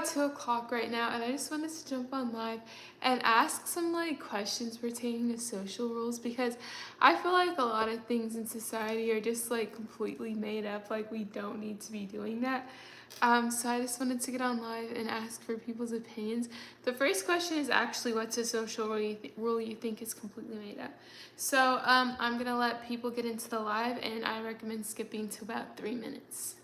about 2 o'clock right now, and I just wanted to jump on live and ask some like questions pertaining to social rules because I feel like a lot of things in society are just like completely made up. Like we don't need to be doing that. So I just wanted to get on live and ask for people's opinions. The first question is actually, what's a social rule you think is completely made up? So I'm gonna let people get into the live, and I recommend skipping to about 3 minutes.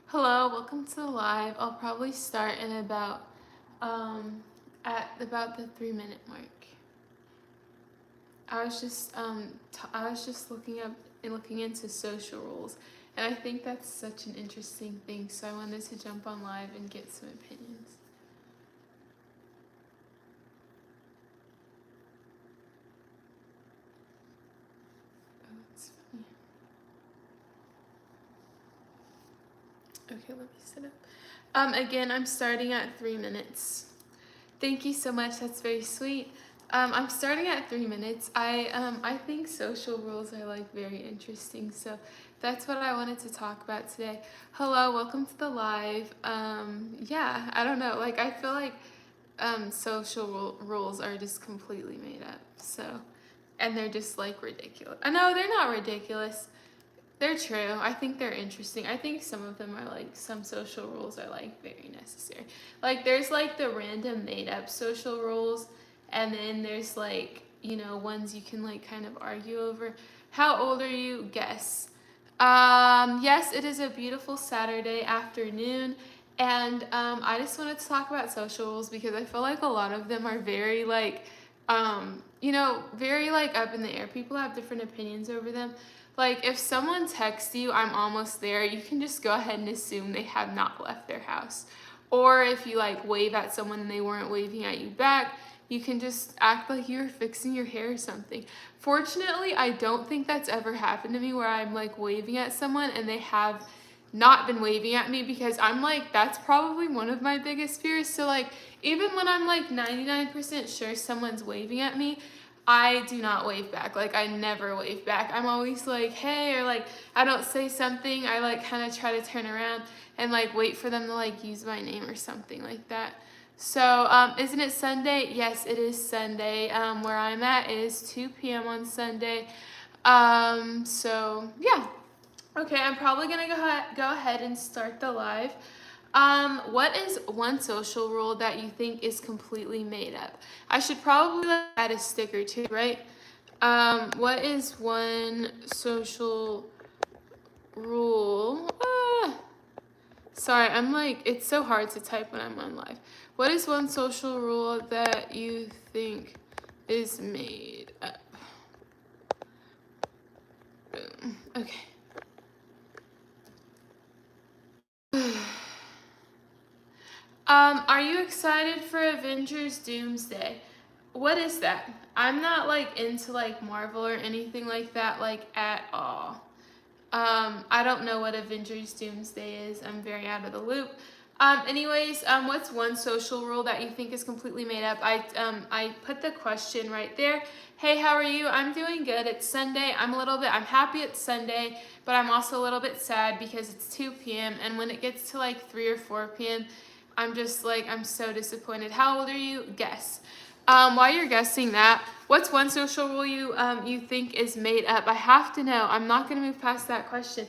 Hello, welcome to the live. I'll probably start in about at about the 3 minute mark. I was just looking into social rules, and I think that's such an interesting thing. So I wanted to jump on live and get some opinions. Oh, that's funny. Okay, let me sit up. Again, I'm starting at 3 minutes. Thank you so much. That's very sweet. I'm starting at 3 minutes. I think social rules are like very interesting, so that's what I wanted to talk about today. Hello, welcome to the live. Yeah, I don't know. Like I feel like social rules are just completely made up. So, and they're just like ridiculous. No, they're not ridiculous. They're true. I think they're interesting. I think some of them are like, some social rules are like very necessary. Like there's like the random made up social rules, and then there's like, ones you can like kind of argue over. How old are you? Guess. Yes, it is a beautiful Saturday afternoon, and I just wanted to talk about social rules because I feel like a lot of them are very like, very like up in the air. People have different opinions over them. Like, if someone texts you, I'm almost there, you can just go ahead and assume they have not left their house. Or if you, like, wave at someone and they weren't waving at you back, you can just act like you're fixing your hair or something. Fortunately, I don't think that's ever happened to me where I'm, like, waving at someone and they have not been waving at me, because I'm, like, that's probably one of my biggest fears. So, like, even when I'm, like, 99% sure someone's waving at me, I do not wave back. Like, I never wave back. I'm always like, hey, or like, I don't say something. I like kind of try to turn around and like wait for them to like use my name or something like that. So, isn't it Sunday? Yes, it is Sunday. Where I'm at is 2 p.m. on Sunday. So yeah. Okay, I'm probably gonna go ahead and start the live. What is one social rule that you think is completely made up? I should probably add a sticker too, right? What is one social rule? Sorry, I'm like, it's so hard to type when I'm on live. What is one social rule that you think is made up? Boom. Okay. Are you excited for Avengers Doomsday? What is that? I'm not like into like Marvel or anything like that, like at all. I don't know what Avengers Doomsday is. I'm very out of the loop. What's one social rule that you think is completely made up? I put the question right there. Hey, how are you? I'm doing good. It's Sunday. I'm happy it's Sunday, but I'm also a little bit sad because it's 2 p.m. and when it gets to like 3 or 4 p.m., I'm just like, I'm so disappointed. How old are you? Guess. While you're guessing that, what's one social rule you think is made up? I have to know. I'm not gonna move past that question.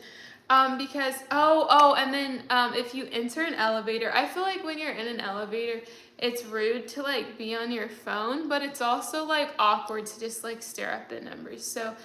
Because and then if you enter an elevator, I feel like when you're in an elevator, it's rude to like be on your phone, but it's also like awkward to just like stare at the numbers. So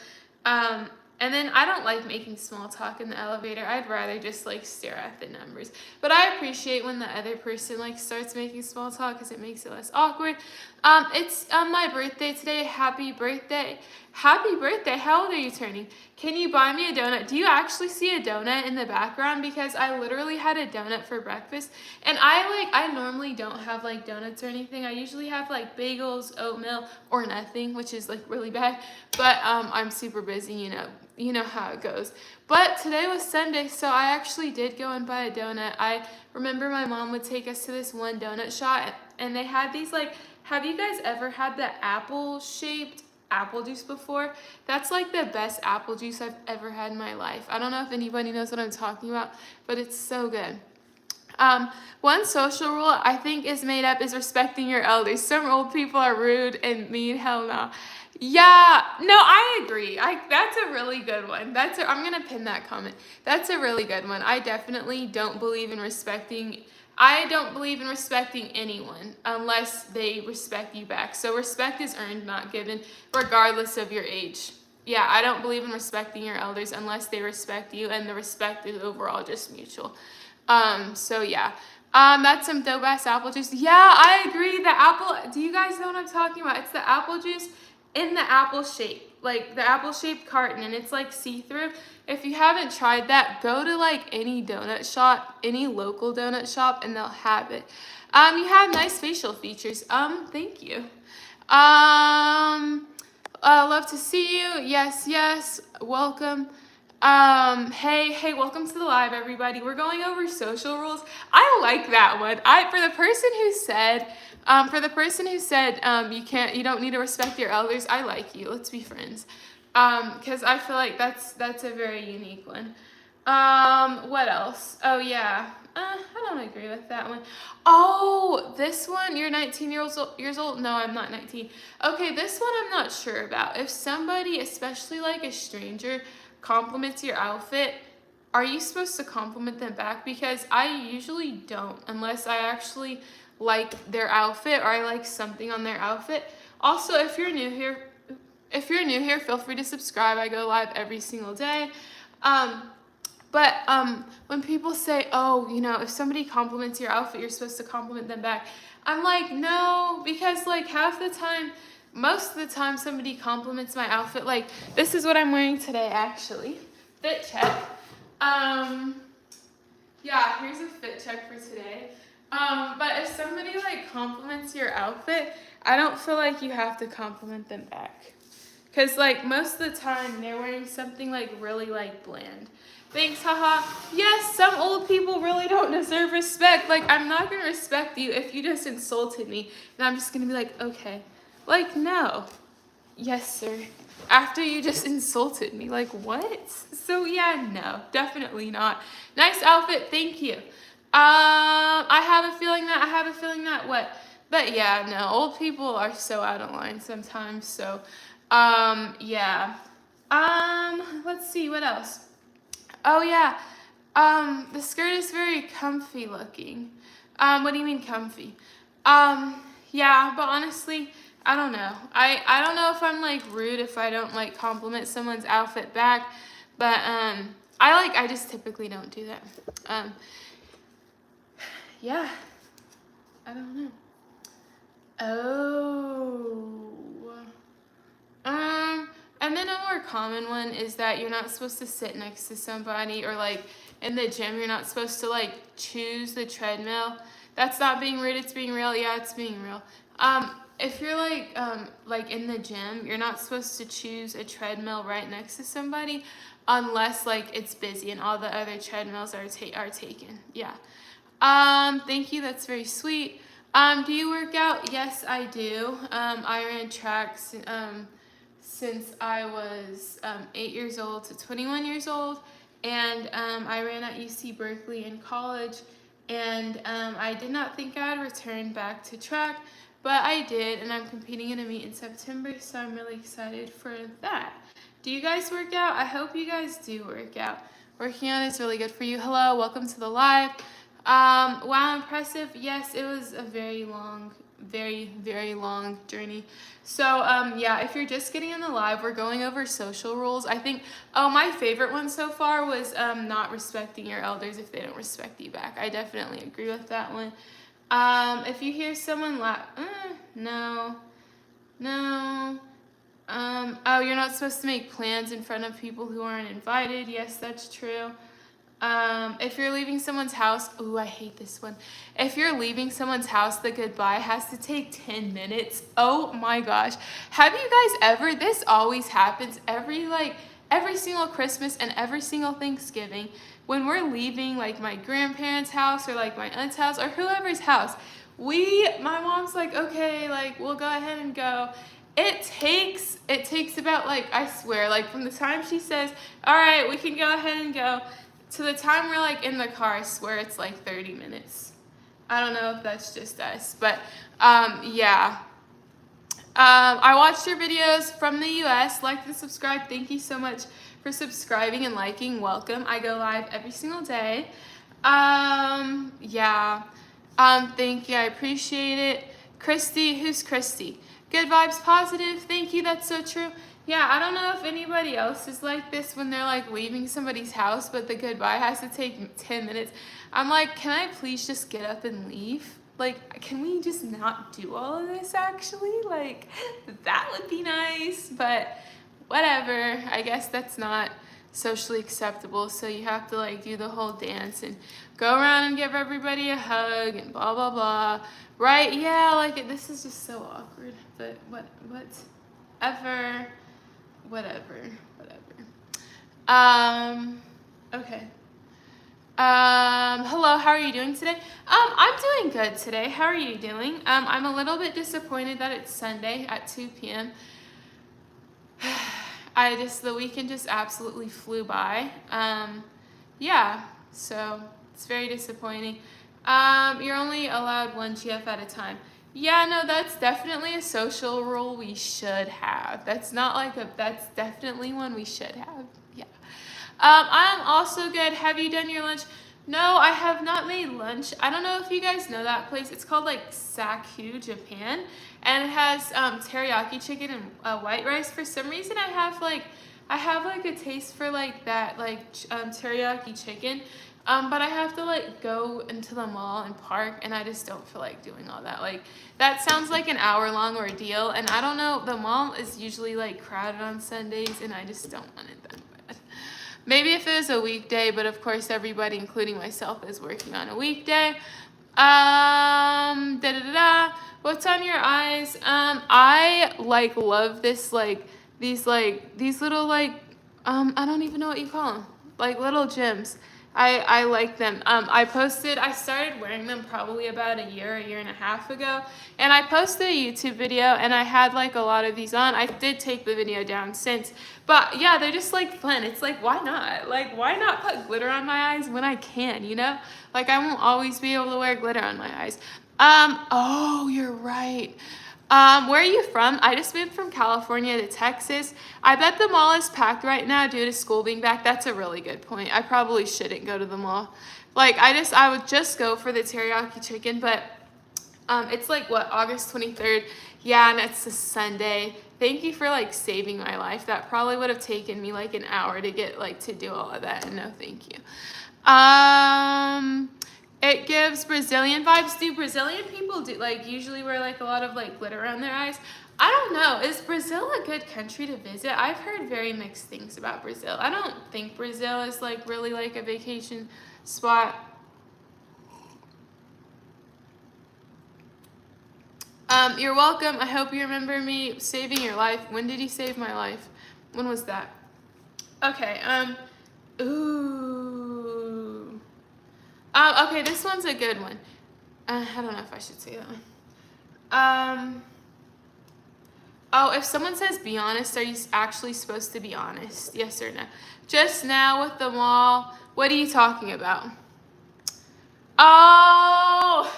And then I don't like making small talk in the elevator. I'd rather just like stare at the numbers. But I appreciate when the other person like starts making small talk because it makes it less awkward. It's my birthday today. Happy birthday. Happy birthday. How old are you turning? Can you buy me a donut? Do you actually see a donut in the background? Because I literally had a donut for breakfast. And I normally don't have like donuts or anything. I usually have like bagels, oatmeal, or nothing, which is like really bad. But I'm super busy, you know how it goes. But today was Sunday, so I actually did go and buy a donut. I remember my mom would take us to this one donut shop, and they had these like, have you guys ever had the apple-shaped apple juice before? That's like the best apple juice I've ever had in my life. I don't know if anybody knows what I'm talking about, but it's so good. One social rule I think is made up is respecting your elders. Some old people are rude and mean. Hell no. Yeah, no, I agree. That's a really good one. I'm gonna pin that comment. That's a really good one. I definitely don't believe in respecting. I don't believe in respecting anyone unless they respect you back. So respect is earned, not given, regardless of your age. Yeah, I don't believe in respecting your elders unless they respect you, and the respect is overall just mutual. So yeah. That's some dope ass apple juice. Yeah, I agree. The apple, do you guys know what I'm talking about? It's the apple juice in the apple shape, like the apple shaped carton, and it's like see-through. If you haven't tried that, go to like any donut shop, any local donut shop, and they'll have it. You have nice facial features. Thank you. Love to see you. Yes, welcome. Hey, welcome to the live, everybody. We're going over social rules. I like that one. For the person who said, you don't need to respect your elders, I like you. Let's be friends. Because I feel like that's a very unique one. What else? Oh yeah. I don't agree with that one. Oh, this one, you're 19 years old? No, I'm not 19. Okay, this one I'm not sure about. If somebody, especially like a stranger, compliments your outfit, are you supposed to compliment them back? Because I usually don't, unless I actually like their outfit or I like something on their outfit. Also, if you're new here, feel free to subscribe. I go live every single day. But when people say, oh, if somebody compliments your outfit, you're supposed to compliment them back. I'm like, no, because like most of the time somebody compliments my outfit. Like, this is what I'm wearing today, actually. Fit check. Yeah, here's a fit check for today. But if somebody like compliments your outfit, I don't feel like you have to compliment them back. Because like most of the time they're wearing something like really like bland. Thanks, haha. Yes, some old people really don't deserve respect. Like, I'm not going to respect you if you just insulted me. And I'm just going to be like, okay. Like, no. Yes, sir. After you just insulted me. Like, what? So, yeah, no. Definitely not. Nice outfit. Thank you. I have a feeling that what? But, yeah, no. Old people are so out of line sometimes. So, yeah. Let's see. What else? Oh, yeah. The skirt is very comfy looking. What do you mean comfy? Yeah, but honestly, I don't know. I don't know if I'm, like, rude if I don't, like, compliment someone's outfit back. But, I just typically don't do that. Yeah. I don't know. Oh. And then a more common one is that you're not supposed to sit next to somebody, or like in the gym, you're not supposed to like choose the treadmill. That's not being rude, it's being real. Yeah, it's being real. If you're like in the gym, you're not supposed to choose a treadmill right next to somebody unless like it's busy and all the other treadmills are taken. Yeah. Thank you, that's very sweet. Do you work out? Yes, I do. I ran track since I was 8 years old to 21 years old, and I ran at UC Berkeley in college, and I did not think I'd return back to track, but I did, and I'm competing in a meet in September, so I'm really excited for that. Do you guys work out? I hope you guys do work out. Working out is really good for you. Hello, welcome to the live. Wow, impressive. Yes, it was a very long very, very long journey. So yeah, if you're just getting in the live, we're going over social rules. I think, oh, my favorite one so far was not respecting your elders if they don't respect you back. I definitely agree with that one. If you hear someone laugh, no, no. Oh, you're not supposed to make plans in front of people who aren't invited. Yes, that's true. If you're leaving someone's house, ooh, I hate this one. If you're leaving someone's house, the goodbye has to take 10 minutes. Oh my gosh. Have you guys ever, this always happens every single Christmas and every single Thanksgiving, when we're leaving like my grandparents' house or like my aunt's house or whoever's house, my mom's like, okay, like we'll go ahead and go. It takes about like, I swear, like from the time she says, all right, we can go ahead and go, to the time we're like in the car, I swear it's like 30 minutes. I don't know if that's just us, but yeah. I watched your videos from the US. Like and subscribe. Thank you so much for subscribing and liking. Welcome. I go live every single day. Yeah. Thank you. I appreciate it. Christy, who's Christy? Good vibes, positive. Thank you. That's so true. Yeah, I don't know if anybody else is like this when they're like leaving somebody's house, but the goodbye has to take 10 minutes. I'm like, can I please just get up and leave? Like, can we just not do all of this actually? Like, that would be nice, but whatever. I guess that's not socially acceptable, so you have to like do the whole dance and go around and give everybody a hug and blah, blah, blah. Right? Yeah, like this is just so awkward, but whatever. Okay. Hello, how are you doing today? I'm doing good today. How are you doing? I'm a little bit disappointed that it's Sunday at 2 p.m. The weekend just absolutely flew by. Yeah, so it's very disappointing. You're only allowed one GF at a time. Yeah, no, that's definitely a social rule we should have. That's definitely one we should have. Yeah. I'm also good. Have you done your lunch? No, I have not made lunch. I don't know if you guys know that place. It's called like Sakyu, Japan, and it has teriyaki chicken and white rice. For some reason, I have like a taste for like that teriyaki chicken. But I have to like go into the mall and park, and I just don't feel like doing all that. Like that sounds like an hour-long ordeal, and I don't know. The mall is usually like crowded on Sundays, and I just don't want it that bad. Maybe if it was a weekday, but of course everybody, including myself, is working on a weekday. What's on your eyes? I like love this these little I don't even know what you call them, like little gems. I like them. I started wearing them probably about a year and a half ago, and I posted a YouTube video, and I had like a lot of these on. I did take the video down since, but yeah, they're just like fun. It's like, why not? Like, why not put glitter on my eyes when I can, you know? Like, I won't always be able to wear glitter on my eyes. Oh, you're right. Where are you from? I just moved from California to Texas. I bet the mall is packed right now due to school being back. That's a really good point. I probably shouldn't go to the mall. Like, I would just go for the teriyaki chicken, but it's like, what, August 23rd? Yeah, and it's a Sunday. Thank you for, like, saving my life. That probably would have taken me, like, an hour to get, like, to do all of that. No, thank you. It gives Brazilian vibes. Do Brazilian people usually wear like a lot of like glitter around their eyes? I don't know. Is Brazil a good country to visit? I've heard very mixed things about Brazil. I don't think Brazil is like really like a vacation spot. You're welcome. I hope you remember me saving your life. When did you save my life? When was that? Okay. Ooh. Okay, this one's a good one. I don't know if I should say that one. Oh, if someone says be honest, are you actually supposed to be honest? Yes or no? Just now with the mall, what are you talking about? Oh,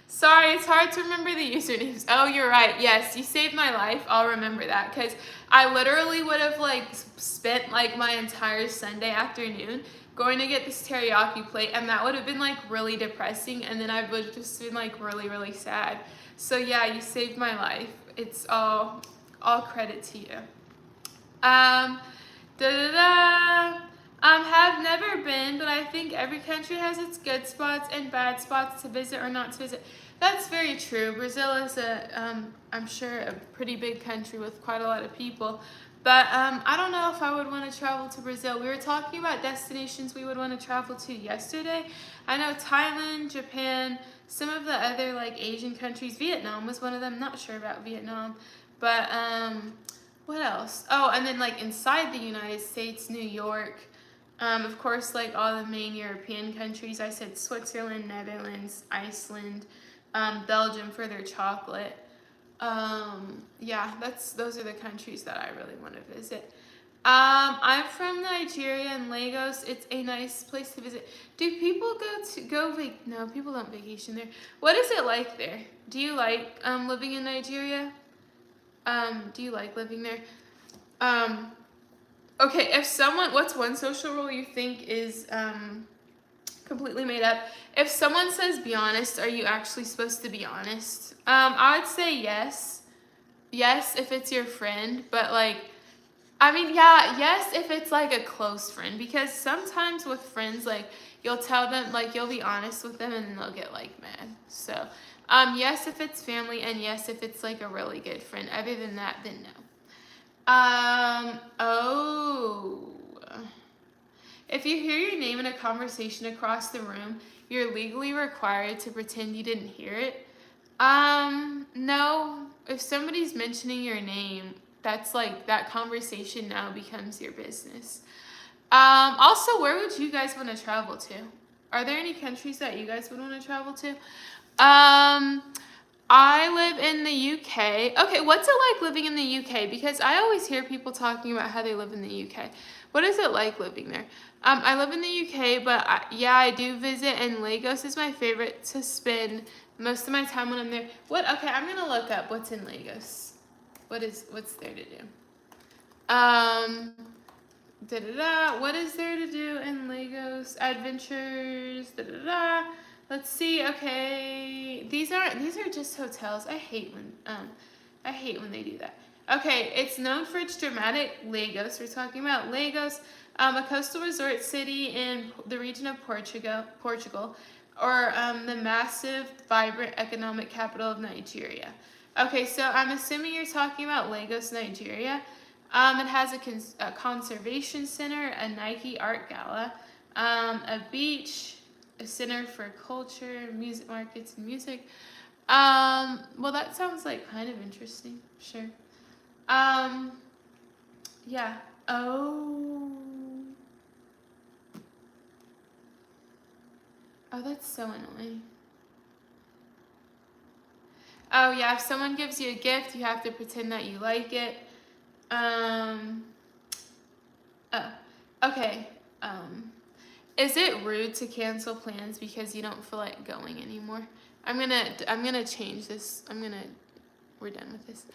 sorry, it's hard to remember the usernames. Oh, you're right. Yes, you saved my life. I'll remember that because I literally would have like spent like my entire Sunday afternoon going to get this teriyaki plate, and that would have been like really depressing, and then I would have just been like really, really sad. So yeah, you saved my life. It's all credit to you. Um, da da da. Have never been, but I think every country has its good spots and bad spots to visit or not to visit. That's very true. Brazil is I'm sure, a pretty big country with quite a lot of people. But I don't know if I would want to travel to Brazil. We were talking about destinations we would want to travel to yesterday. I know Thailand, Japan, some of the other like Asian countries. Vietnam was one of them. Not sure about Vietnam, but what else? Oh, and then like inside the United States, New York. Of course, like all the main European countries. I said Switzerland, Netherlands, Iceland, Belgium for their chocolate. Yeah, those are the countries that I really want to visit. I'm from Nigeria and Lagos. It's a nice place to visit. Do people no, people don't vacation there. What is it like there? Do you like living in Nigeria? Do you like living there? Um, okay, what's one social rule you think is completely made up? If someone says be honest, are you actually supposed to be honest? I would say yes. Yes, if it's your friend, but like, I mean, yeah, yes, if it's like a close friend, because sometimes with friends, like, you'll tell them, like, you'll be honest with them and then they'll get like mad. So, yes, if it's family, and yes, if it's like a really good friend. Other than that, then no. Oh. If you hear your name in a conversation across the room, you're legally required to pretend you didn't hear it. No. If somebody's mentioning your name, that's like, that conversation now becomes your business. Also, where would you guys want to travel to? Are there any countries that you guys would want to travel to? I live in the UK. Okay, what's it like living in the UK? Because I always hear people talking about how they live in the UK. What is it like living there? I live in the UK, but yeah, I do visit, and Lagos is my favorite to spend most of my time when I'm there. Okay, I'm gonna look up what's in Lagos. What's there to do? What is there to do in Lagos? Adventures. Let's see. Okay, these are just hotels. I hate when they do that. Okay, it's known for its dramatic Lagos. We're talking about Lagos, a coastal resort city in the region of Portugal, or the massive, vibrant economic capital of Nigeria. Okay, so I'm assuming you're talking about Lagos, Nigeria. It has a conservation center, a Nike art gala, a beach, a center for culture, music markets, and music. Well, that sounds like kind of interesting. Sure. Um, yeah. Oh. Oh, that's so annoying. Oh, yeah, if someone gives you a gift, you have to pretend that you like it. Um, oh, okay. Is it rude to cancel plans because you don't feel like going anymore? I'm gonna change this. We're done with this.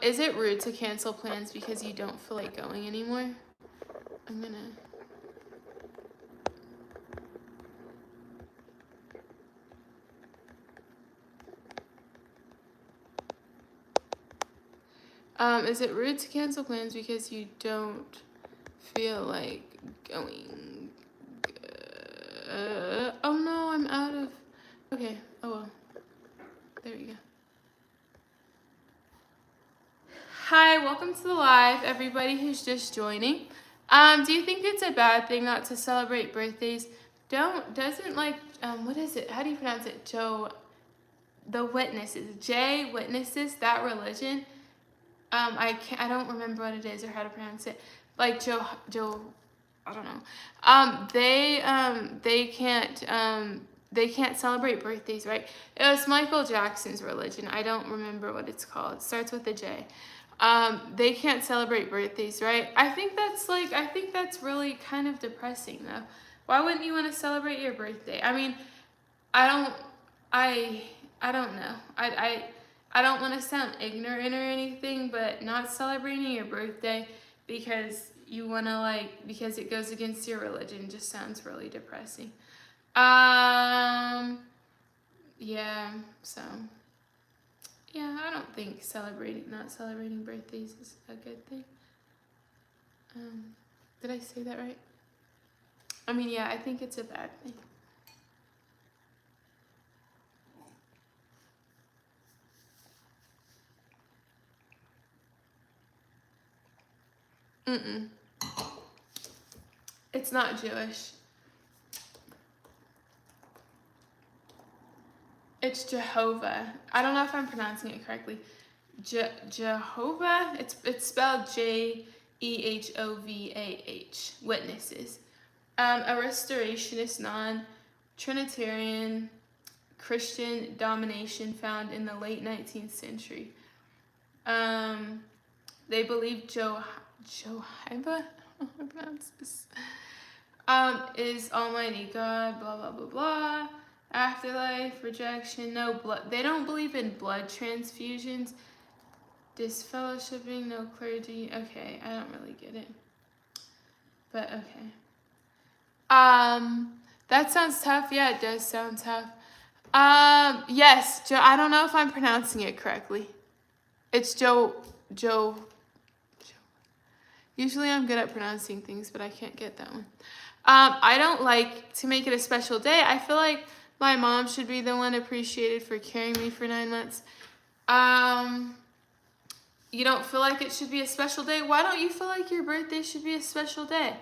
Is it rude to cancel plans because you don't feel like going anymore? I'm gonna. Is it rude to cancel plans because you don't feel like going? Oh no, I'm out of. Okay. Oh well. There you go. Hi, welcome to the live, everybody who's just joining. Do you think it's a bad thing not to celebrate birthdays? Doesn't like, what is it? How do you pronounce it? The Witnesses, J Witnesses, that religion. I don't remember what it is or how to pronounce it. Like Joe, I don't know. They can't celebrate birthdays, right? It was Michael Jackson's religion. I don't remember what it's called. It starts with a J. They can't celebrate birthdays, right? I think that's really kind of depressing, though. Why wouldn't you want to celebrate your birthday? I mean, I don't, I don't know. I don't want to sound ignorant or anything, but not celebrating your birthday because because it goes against your religion just sounds really depressing. Yeah, so Yeah, I don't think not celebrating birthdays is a good thing. Did I say that right? I mean, yeah, I think it's a bad thing. Mm-mm. It's not Jewish. It's Jehovah. I don't know if I'm pronouncing it correctly. Jehovah. It's spelled Jehovah. Witnesses. A restorationist, non-Trinitarian Christian domination found in the late 19th century. They believe Jehovah. I don't know how to pronounce this. Is Almighty God, blah, blah, blah, blah. Afterlife, rejection, no blood. They don't believe in blood transfusions. Disfellowshipping, no clergy. Okay, I don't really get it. But okay. That sounds tough. Yeah, it does sound tough. Yes, Joe. I don't know if I'm pronouncing it correctly. It's Joe. Usually I'm good at pronouncing things, but I can't get that one. I don't like to make it a special day. I feel like my mom should be the one appreciated for carrying me for 9 months. You don't feel like it should be a special day? Why don't you feel like your birthday should be a special day?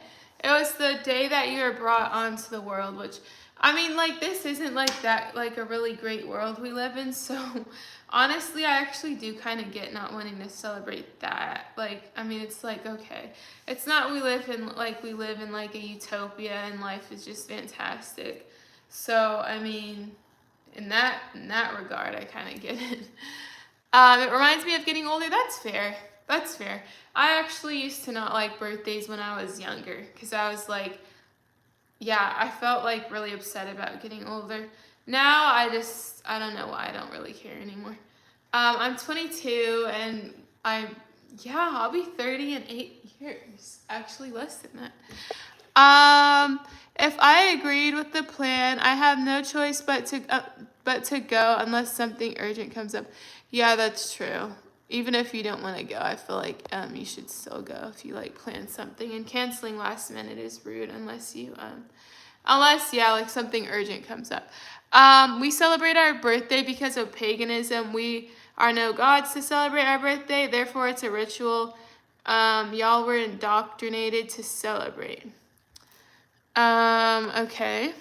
It was the day that you were brought onto the world, which, I mean, like, this isn't like that, like a really great world we live in. So honestly, I actually do kind of get not wanting to celebrate that. Like, I mean, it's like, okay, it's not we live in like a utopia and life is just fantastic. So, I mean, in that regard, I kind of get it. It reminds me of getting older. That's fair. That's fair. I actually used to not like birthdays when I was younger because I was like, yeah, I felt like really upset about getting older. Now I don't know why I don't really care anymore. I'm 22 and I'll be 30 in 8 years. Actually, less than that. If I agreed with the plan, I have no choice but to go unless something urgent comes up. Yeah, that's true. Even if you don't want to go, I feel like you should still go if you like plan something. And canceling last minute is rude unless like something urgent comes up. We celebrate our birthday because of paganism. We are no gods to celebrate our birthday. Therefore, it's a ritual. Y'all were indoctrinated to celebrate. Okay.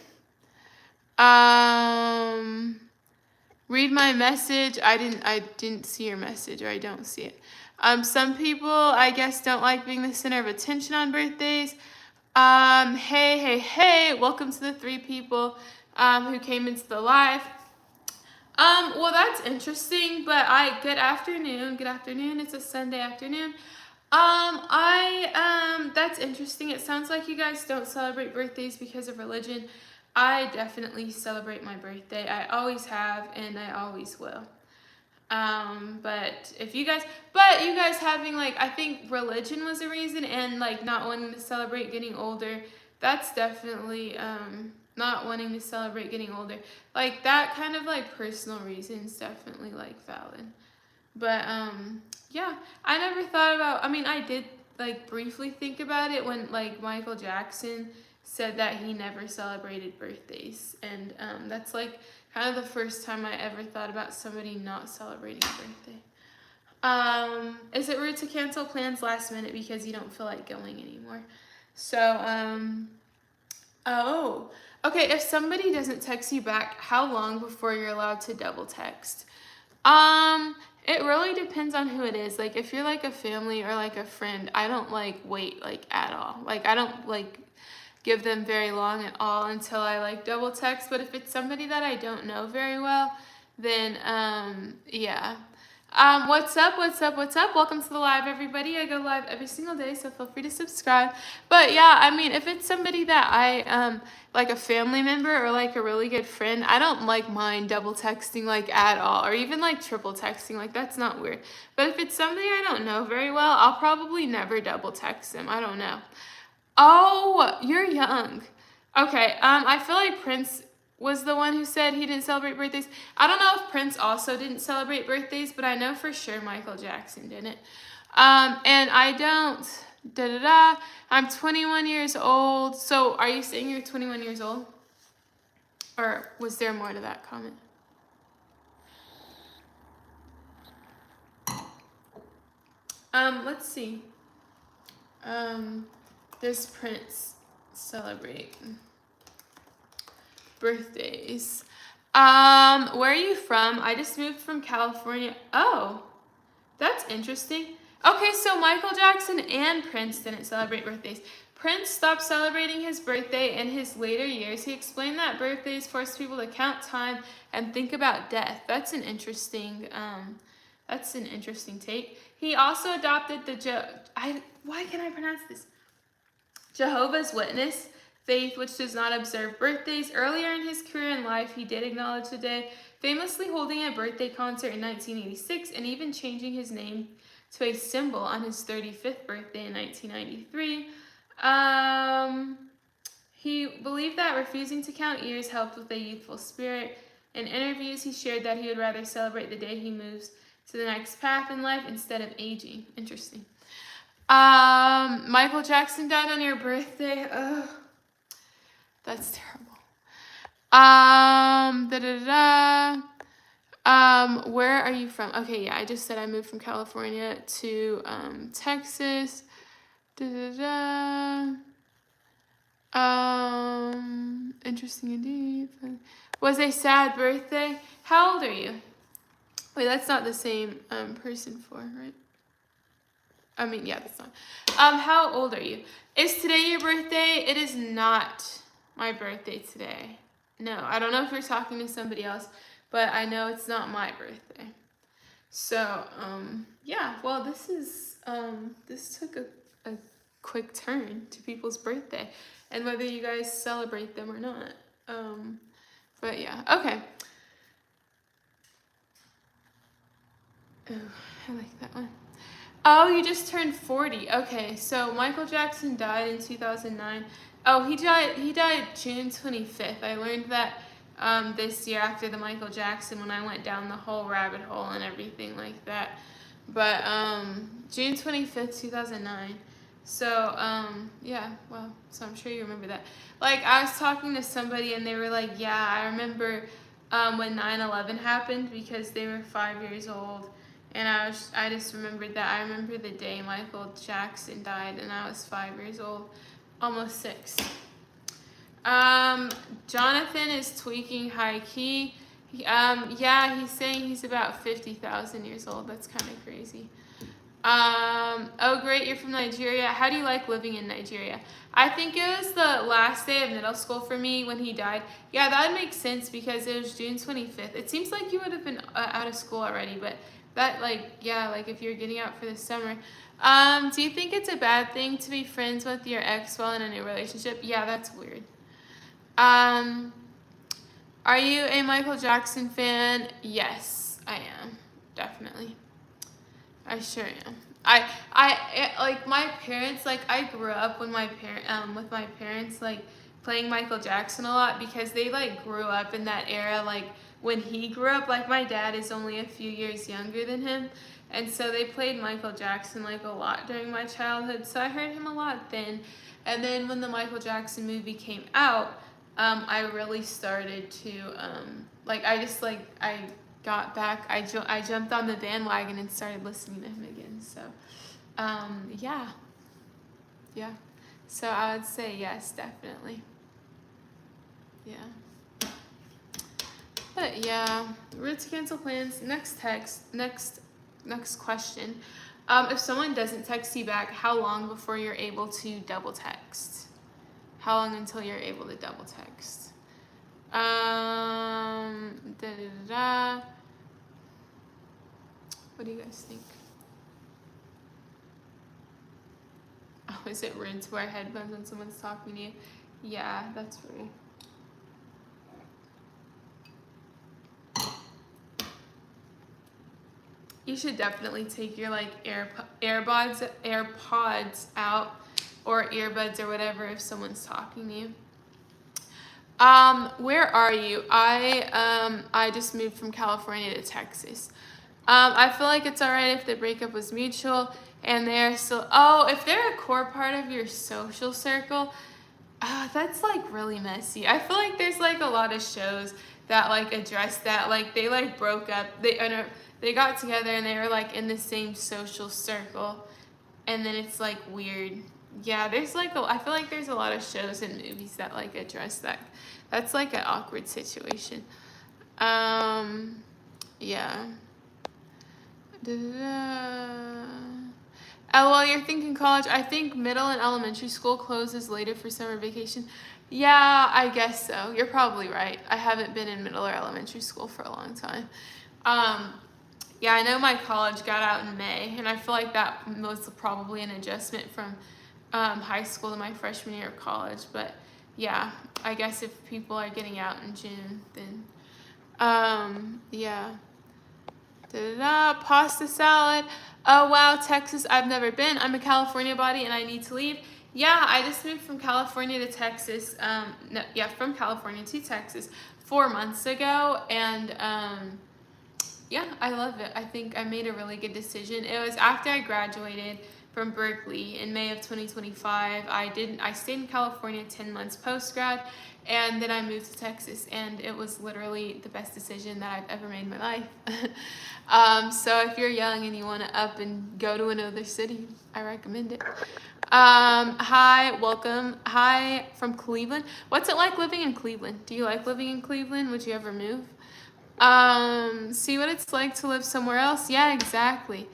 Read my message. I didn't see your message, or I don't see it. Some people, I guess, don't like being the center of attention on birthdays. Hey, welcome to the 3 people, who came into the live. Well, that's interesting, but good afternoon. Good afternoon. It's a Sunday afternoon. That's interesting. It sounds like you guys don't celebrate birthdays because of religion. I definitely celebrate my birthday. I always have, and I always will. But you guys having like, I think religion was a reason, and like not wanting to celebrate getting older. That's definitely, not wanting to celebrate getting older. Like that kind of like personal reasons definitely like valid. But yeah, I never thought about, I mean, I did like briefly think about it when like Michael Jackson said that he never celebrated birthdays. And that's like kind of the first time I ever thought about somebody not celebrating a birthday. Is it rude to cancel plans last minute because you don't feel like going anymore? So, okay, if somebody doesn't text you back, how long before you're allowed to double text? It really depends on who it is. Like, if you're like a family or like a friend, I don't like wait like at all. Like, I don't like give them very long at all until I like double text. But if it's somebody that I don't know very well, then yeah. What's up? Welcome to the live, everybody. I go live every single day, so feel free to subscribe. But yeah, I mean, if it's somebody that I like a family member or like a really good friend, I don't like mind double texting like at all, or even like triple texting. Like that's not weird. But if it's somebody I don't know very well, I'll probably never double text them. I don't know. Oh, you're young. Okay. I feel like Prince was the one who said he didn't celebrate birthdays. I don't know if Prince also didn't celebrate birthdays, but I know for sure Michael Jackson didn't. And I don't, I'm 21 years old. So are you saying you're 21 years old? Or was there more to that comment? Let's see. Does Prince celebrate birthdays? Where are you from? I just moved from California. Oh, that's interesting. Okay, so Michael Jackson and Prince didn't celebrate birthdays. Prince stopped celebrating his birthday in his later years. He explained that birthdays forced people to count time and think about death. That's an interesting take. He also adopted the why can't I pronounce this? Jehovah's Witness faith, which does not observe birthdays. Earlier in his career and life, he did acknowledge the day, famously holding a birthday concert in 1986 and even changing his name to a symbol on his 35th birthday in 1993. He believed that refusing to count years helped with a youthful spirit. In interviews, he shared that he would rather celebrate the day he moves to the next path in life instead of aging. Interesting. Michael Jackson died on your birthday. Ugh. That's terrible. Where are you from? Okay, yeah, I just said I moved from California to Texas. Interesting indeed. Was a sad birthday. How old are you? Wait, that's not the same person for, right? I mean, yeah, that's not. How old are you? Is today your birthday? It is not my birthday today. No, I don't know if you're talking to somebody else, but I know it's not my birthday. So, yeah, well, this took a quick turn to people's birthday and whether you guys celebrate them or not. But yeah, okay. Oh, I like that one. Oh, you just turned 40. Okay, so Michael Jackson died in 2009. Oh, he died June 25th. I learned that this year after the Michael Jackson when I went down the whole rabbit hole and everything like that. But June 25th, 2009. So, yeah, well, so I'm sure you remember that. Like, I was talking to somebody and they were like, yeah, I remember when 9/11 happened because they were 5 years old. And I just remembered that. I remember the day Michael Jackson died and I was 5 years old, almost 6. Jonathan is tweaking high key. Yeah, he's saying he's about 50,000 years old. That's kind of crazy. Oh great, you're from Nigeria. How do you like living in Nigeria? I think it was the last day of middle school for me when he died. Yeah, that would make sense because it was June 25th. It seems like you would have been out of school already, but that like if you're getting out for the summer. Do you think it's a bad thing to be friends with your ex while in a new relationship? Yeah, that's weird. Are you a Michael Jackson fan? Yes, I am. Definitely. I sure am. Like my parents, like I grew up with my parents like playing Michael Jackson a lot because they like grew up in that era. Like when he grew up, like my dad is only a few years younger than him, and so they played Michael Jackson like a lot during my childhood. So I heard him a lot then, and then when the Michael Jackson movie came out, I really started to I got back. I jumped on the bandwagon and started listening to him again. So, yeah. So I would say yes, definitely. Yeah. But yeah, rude to cancel plans. Next question. If someone doesn't text you back, how long before you're able to double text? How long until you're able to double text? What do you guys think? Oh, is it rude to wear headphones when someone's talking to you? Yeah, that's rude. You should definitely take your like AirPods out or earbuds or whatever if someone's talking to you. Where are you? I just moved from California to Texas. I feel like it's alright if the breakup was mutual and they're still, oh, if they're a core part of your social circle, that's like really messy. I feel like there's like a lot of shows that like address that. Like they like broke up, they got together and they were like in the same social circle, and then it's like weird. Yeah, there's like I feel like there's a lot of shows and movies that like address that. That's like an awkward situation. Um, yeah. Da-da-da. Oh, well, you're thinking college. I think middle and elementary school closes later for summer vacation. Yeah, I guess so. You're probably right. I haven't been in middle or elementary school for a long time. Um, yeah, I know my college got out in May, and I feel like that was probably an adjustment from high school to my freshman year of college. But yeah, I guess if people are getting out in June, then yeah. Da-da-da, pasta salad. Oh wow, Texas, I've never been. I'm a California body and I need to leave. Yeah, I just moved from California to Texas. No, yeah, from California to Texas 4 months ago, and yeah, I love it. I think I made a really good decision. It was after I graduated from Berkeley in May of 2025. I stayed in California 10 months post grad, and then I moved to Texas, and it was literally the best decision that I've ever made in my life. So if you're young and you want to up and go to another city, I recommend it. Hi, welcome. Hi from Cleveland. What's it like living in Cleveland? Do you like living in Cleveland? Would you ever move? See what it's like to live somewhere else? Yeah, exactly.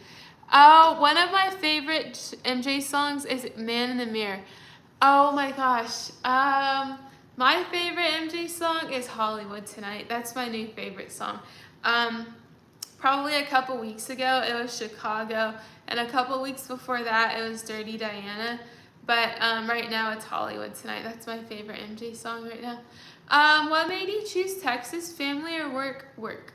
Oh, one of my favorite MJ songs is Man in the Mirror. Oh my gosh. My favorite MJ song is Hollywood Tonight. That's my new favorite song. Probably a couple weeks ago, it was Chicago, and a couple weeks before that, it was Dirty Diana. But right now, it's Hollywood Tonight. That's my favorite MJ song right now. What made you choose Texas? Family or work? Work.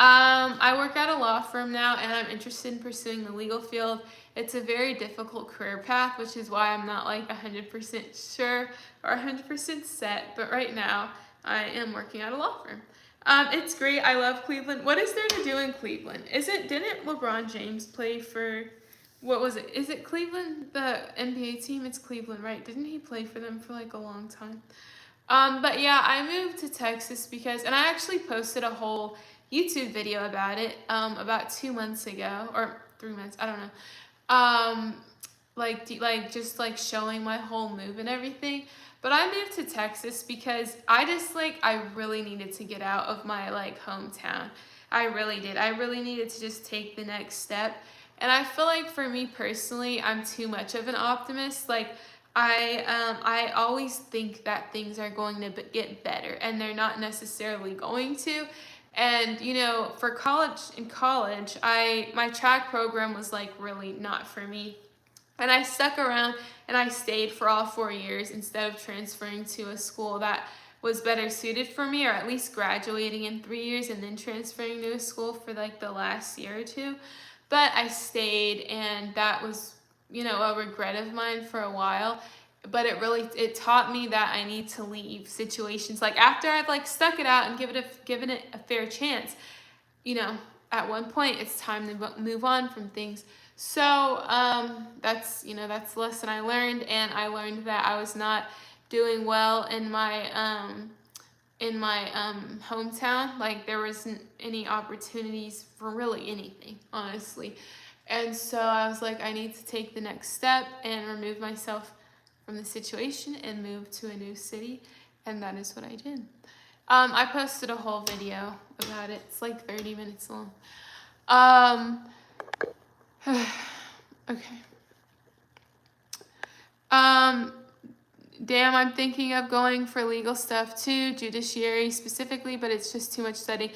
I work at a law firm now, and I'm interested in pursuing the legal field. It's a very difficult career path, which is why I'm not like 100% sure or 100% set. But right now, I am working at a law firm. It's great. I love Cleveland. What is there to do in Cleveland? Didn't LeBron James play for, what was it? Is it Cleveland, the NBA team? It's Cleveland, right? Didn't he play for them for like a long time? But yeah, I moved to Texas because, and I actually posted a whole YouTube video about it about 2 months ago, or 3 months, I don't know. Like just like showing my whole move and everything. But I moved to Texas because I really needed to get out of my like hometown. I really did. I really needed to just take the next step. And I feel like for me personally, I'm too much of an optimist. Like I always think that things are going to get better, and they're not necessarily going to. And you know, for college, my track program was like really not for me. And I stuck around and I stayed for all 4 years instead of transferring to a school that was better suited for me, or at least graduating in 3 years and then transferring to a school for like the last year or two. But I stayed, and that was, you know, a regret of mine for a while. But it taught me that I need to leave situations. Like after I've like stuck it out and given it a fair chance, you know, at one point it's time to move on from things. So that's the lesson I learned, and I learned that I was not doing well in my hometown. Like there wasn't any opportunities for really anything, honestly. And so I was like, I need to take the next step and remove myself from the situation and move to a new city, and that is what I did. I posted a whole video about it. It's like 30 minutes long. Okay. Damn, I'm thinking of going for legal stuff too, judiciary specifically, but it's just too much studying.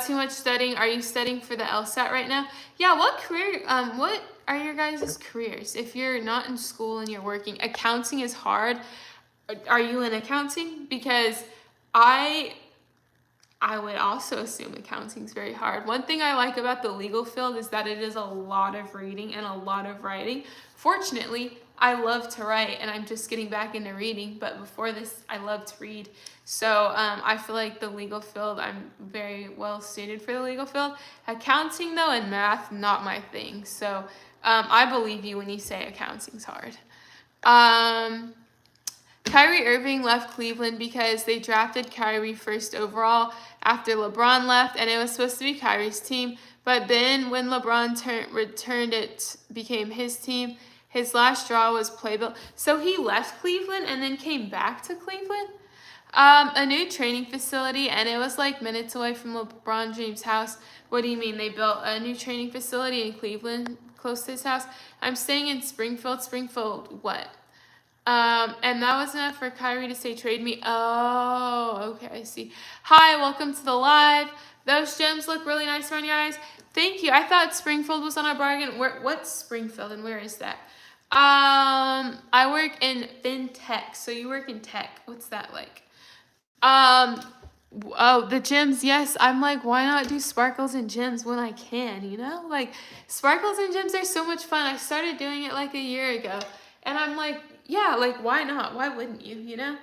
Too much studying. Are you studying for the LSAT right now? Yeah, what are your guys' careers? If you're not in school and you're working, accounting is hard. Are you in accounting? Because I would also assume accounting is very hard. One thing I like about the legal field is that it is a lot of reading and a lot of writing. Fortunately, I love to write, and I'm just getting back into reading. But before this, I loved to read. So I feel like the legal field, I'm very well suited for the legal field. Accounting, though, and math, not my thing. So I believe you when you say accounting's hard. Um, Kyrie Irving left Cleveland because they drafted Kyrie first overall after LeBron left, and it was supposed to be Kyrie's team. But then when LeBron returned, it became his team. His last straw was playbill. So he left Cleveland and then came back to Cleveland. A new training facility, and it was like minutes away from LeBron James' house. What do you mean? They built a new training facility in Cleveland, close to his house? I'm staying in Springfield. Springfield, what? And that was enough for Kyrie to say trade me. Oh, okay, I see. Hi, welcome to the live. Those gems look really nice around your eyes. Thank you. I thought Springfield was on a bargain. What's Springfield and where is that? I work in FinTech, so you work in tech. What's that like? Oh, the gyms, yes. I'm like, why not do sparkles and gyms when I can, you know? Like, sparkles and gyms are so much fun. I started doing it like a year ago. And I'm like, yeah, like, why not? Why wouldn't you, you know?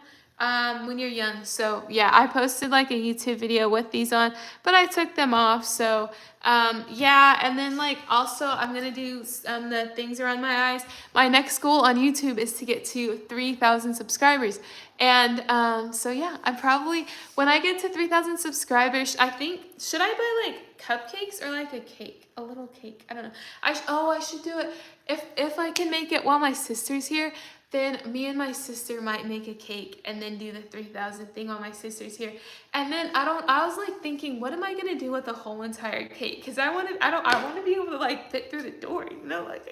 When you're young. So, yeah, I posted like a YouTube video with these on, but I took them off. So, yeah. And then, like, also, I'm going to do the things around my eyes. My next goal on YouTube is to get to 3,000 subscribers. And so, yeah, I'm probably, when I get to 3,000 subscribers, I think, should I buy, like, cupcakes or, like, a cake? A little cake. I don't know. I should do it. If I can make it while my sister's here, then me and my sister might make a cake and then do the 3,000 thing while my sister's here. And then I was like thinking, what am I gonna do with the whole entire cake? Because I want to be able to like fit through the door, you know, like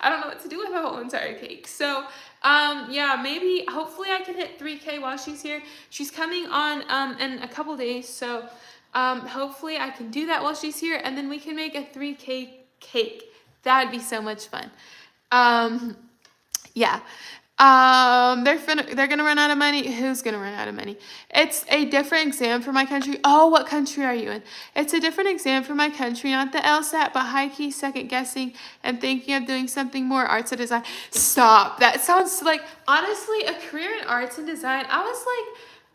I don't know what to do with the whole entire cake. So yeah, maybe hopefully I can hit 3K while she's here. She's coming on in a couple days, so hopefully I can do that while she's here, and then we can make a 3K cake. That'd be so much fun. Yeah. They're gonna run out of money. Who's gonna run out of money? It's a different exam for my country. Oh, what country are you in? It's a different exam for my country, not the LSAT, but high-key second guessing and thinking of doing something more arts and design. Stop. That sounds like, honestly, a career in arts and design. I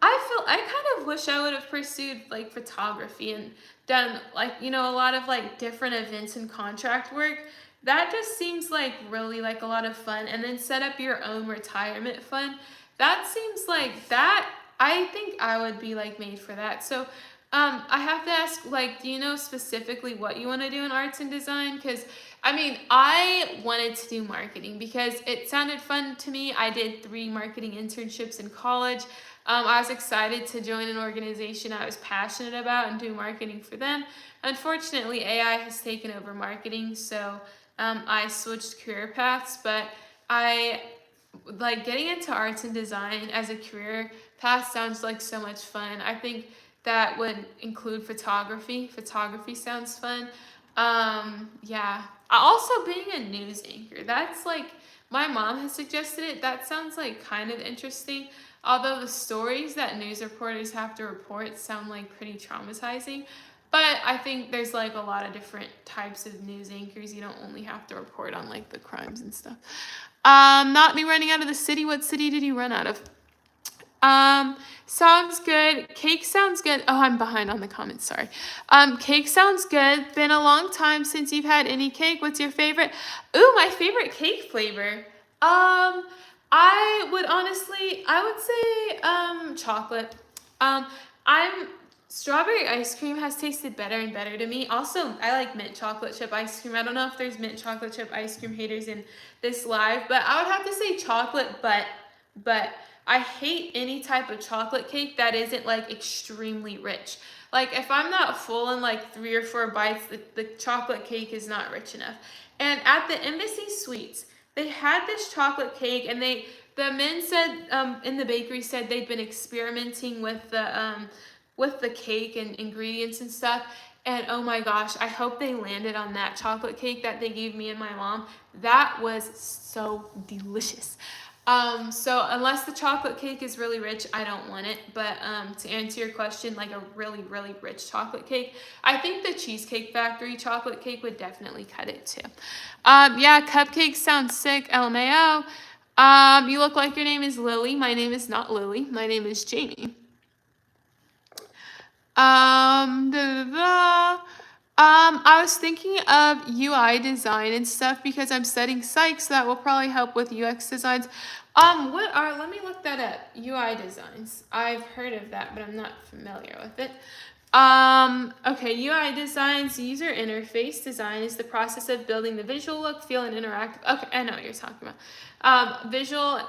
kind of wish I would have pursued like photography and done like, you know, a lot of like different events and contract work. That just seems like really like a lot of fun. And then set up your own retirement fund. That seems like that. I think I would be like made for that. So I have to ask, like, do you know specifically what you want to do in arts and design? Because I mean, I wanted to do marketing because it sounded fun to me. I did 3 marketing internships in college. I was excited to join an organization I was passionate about and do marketing for them. Unfortunately, AI has taken over marketing, so I switched career paths, but I like getting into arts and design as a career path sounds like so much fun. I think that would include photography. Photography sounds fun. Yeah. Also being a news anchor. That's like, my mom has suggested it. That sounds like kind of interesting. Although the stories that news reporters have to report sound like pretty traumatizing. But I think there's like a lot of different types of news anchors. You don't only have to report on like the crimes and stuff. Not me running out of the city. What city did you run out of? Sounds good. Cake sounds good. Oh, I'm behind on the comments, sorry. Cake sounds good. Been a long time since you've had any cake. What's your favorite? Ooh, my favorite cake flavor. I would say, chocolate. Strawberry ice cream has tasted better and better to me. Also, I like mint chocolate chip ice cream. I don't know if there's mint chocolate chip ice cream haters in this live, but I would have to say chocolate, but I hate any type of chocolate cake that isn't like extremely rich. Like if I'm not full in like 3 or 4 bites, the chocolate cake is not rich enough. And at the Embassy Suites, they had this chocolate cake, and the men said in the bakery said they'd been experimenting with the cake and ingredients and stuff. And oh my gosh, I hope they landed on that chocolate cake that they gave me and my mom. That was so delicious. So unless the chocolate cake is really rich, I don't want it. But to answer your question, like a really, really rich chocolate cake, I think the Cheesecake Factory chocolate cake would definitely cut it too. Yeah, cupcakes sound sick, LMAO. You look like your name is Lily. My name is not Lily. My name is Jamie. Da, da, da. I was thinking of UI design and stuff because I'm studying psych, so that will probably help with UX designs. Let me look that up. UI designs. I've heard of that, but I'm not familiar with it. Okay, UI designs, user interface design is the process of building the visual look, feel, and interactive. Okay, I know what you're talking about. Visual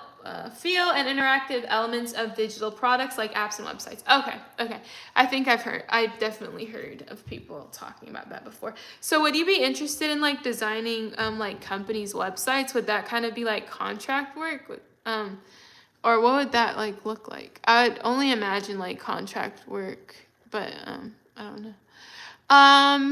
feel and interactive elements of digital products like apps and websites. Okay. I've definitely heard of people talking about that before. So would you be interested in like designing like companies' websites? Would that kind of be like contract work? Or what would that like look like? I would only imagine like contract work, but I don't know.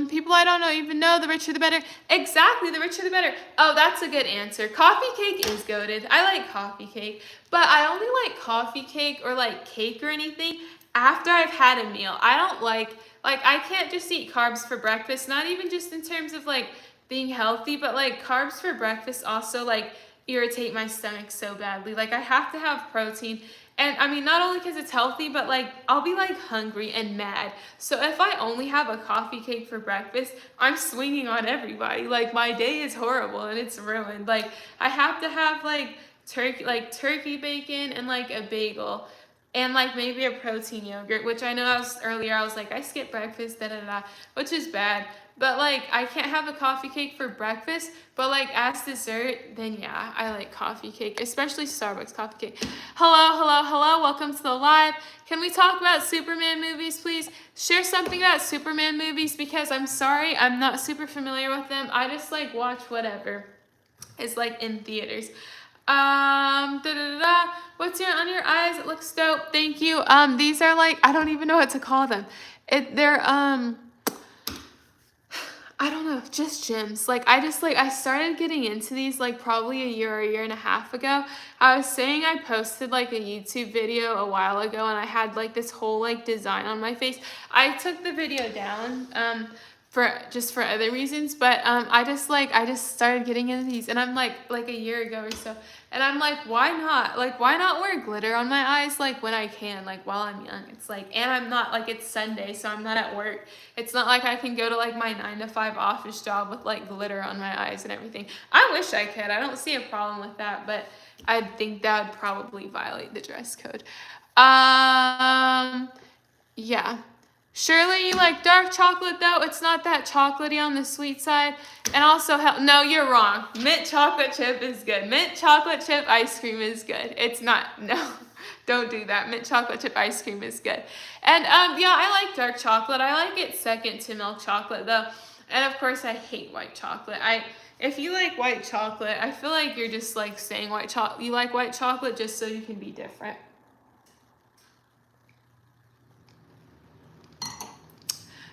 People I don't know even know, the richer the better. Exactly, the richer the better. Oh, that's a good answer. Coffee cake is goated. I like coffee cake, but I only like coffee cake or like cake or anything after I've had a meal. I don't like I can't just eat carbs for breakfast, not even just in terms of like being healthy, but like carbs for breakfast also like irritate my stomach so badly. Like I have to have protein. And I mean, not only because it's healthy, but like I'll be like hungry and mad. So if I only have a coffee cake for breakfast, I'm swinging on everybody. Like my day is horrible and it's ruined. Like I have to have like turkey bacon and like a bagel and like maybe a protein yogurt, which I know I was like, I skip breakfast, which is bad. But like I can't have a coffee cake for breakfast, but like as dessert, then yeah, I like coffee cake, especially Starbucks coffee cake. Hello, welcome to the live. Can we talk about Superman movies, please? Share something about Superman movies because I'm sorry, I'm not super familiar with them. I just like watch whatever is like in theaters. What's on your eyes? It looks dope. Thank you. These are like, I don't even know what to call them. They're I don't know, just gems. Like I started getting into these like probably a year and a half ago. I was saying I posted like a YouTube video a while ago and I had like this whole like design on my face. I took the video down for other reasons, but I just started getting into these and I'm like a year ago or so. And I'm like, why not? Like, why not wear glitter on my eyes, like, when I can, like, while I'm young? It's like, and I'm not, like, it's Sunday, so I'm not at work. It's not like I can go to, like, my 9-to-5 office job with, like, glitter on my eyes and everything. I wish I could. I don't see a problem with that, but I think that would probably violate the dress code. Yeah. Surely you like dark chocolate, though. It's not that chocolatey on the sweet side. And also, no, you're wrong. Mint chocolate chip is good. Mint chocolate chip ice cream is good. It's not, no, don't do that. Mint chocolate chip ice cream is good. And yeah, I like dark chocolate. I like it second to milk chocolate, though. And of course, I hate white chocolate. If you like white chocolate, I feel like you're just like saying you like white chocolate just so you can be different.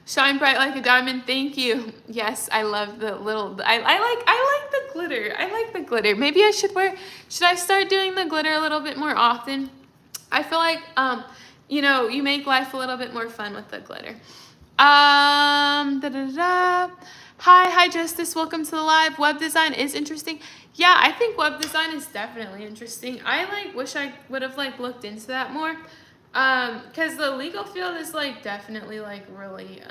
Shine bright like a diamond. Thank you. Yes, I love the little. I like the glitter. I like the glitter. Maybe I should I start doing the glitter a little bit more often? I feel like you make life a little bit more fun with the glitter. Hi, Justice. Welcome to the live. Web design is interesting. Yeah, I think web design is definitely interesting. I wish I would have looked into that more. Because the legal field is definitely really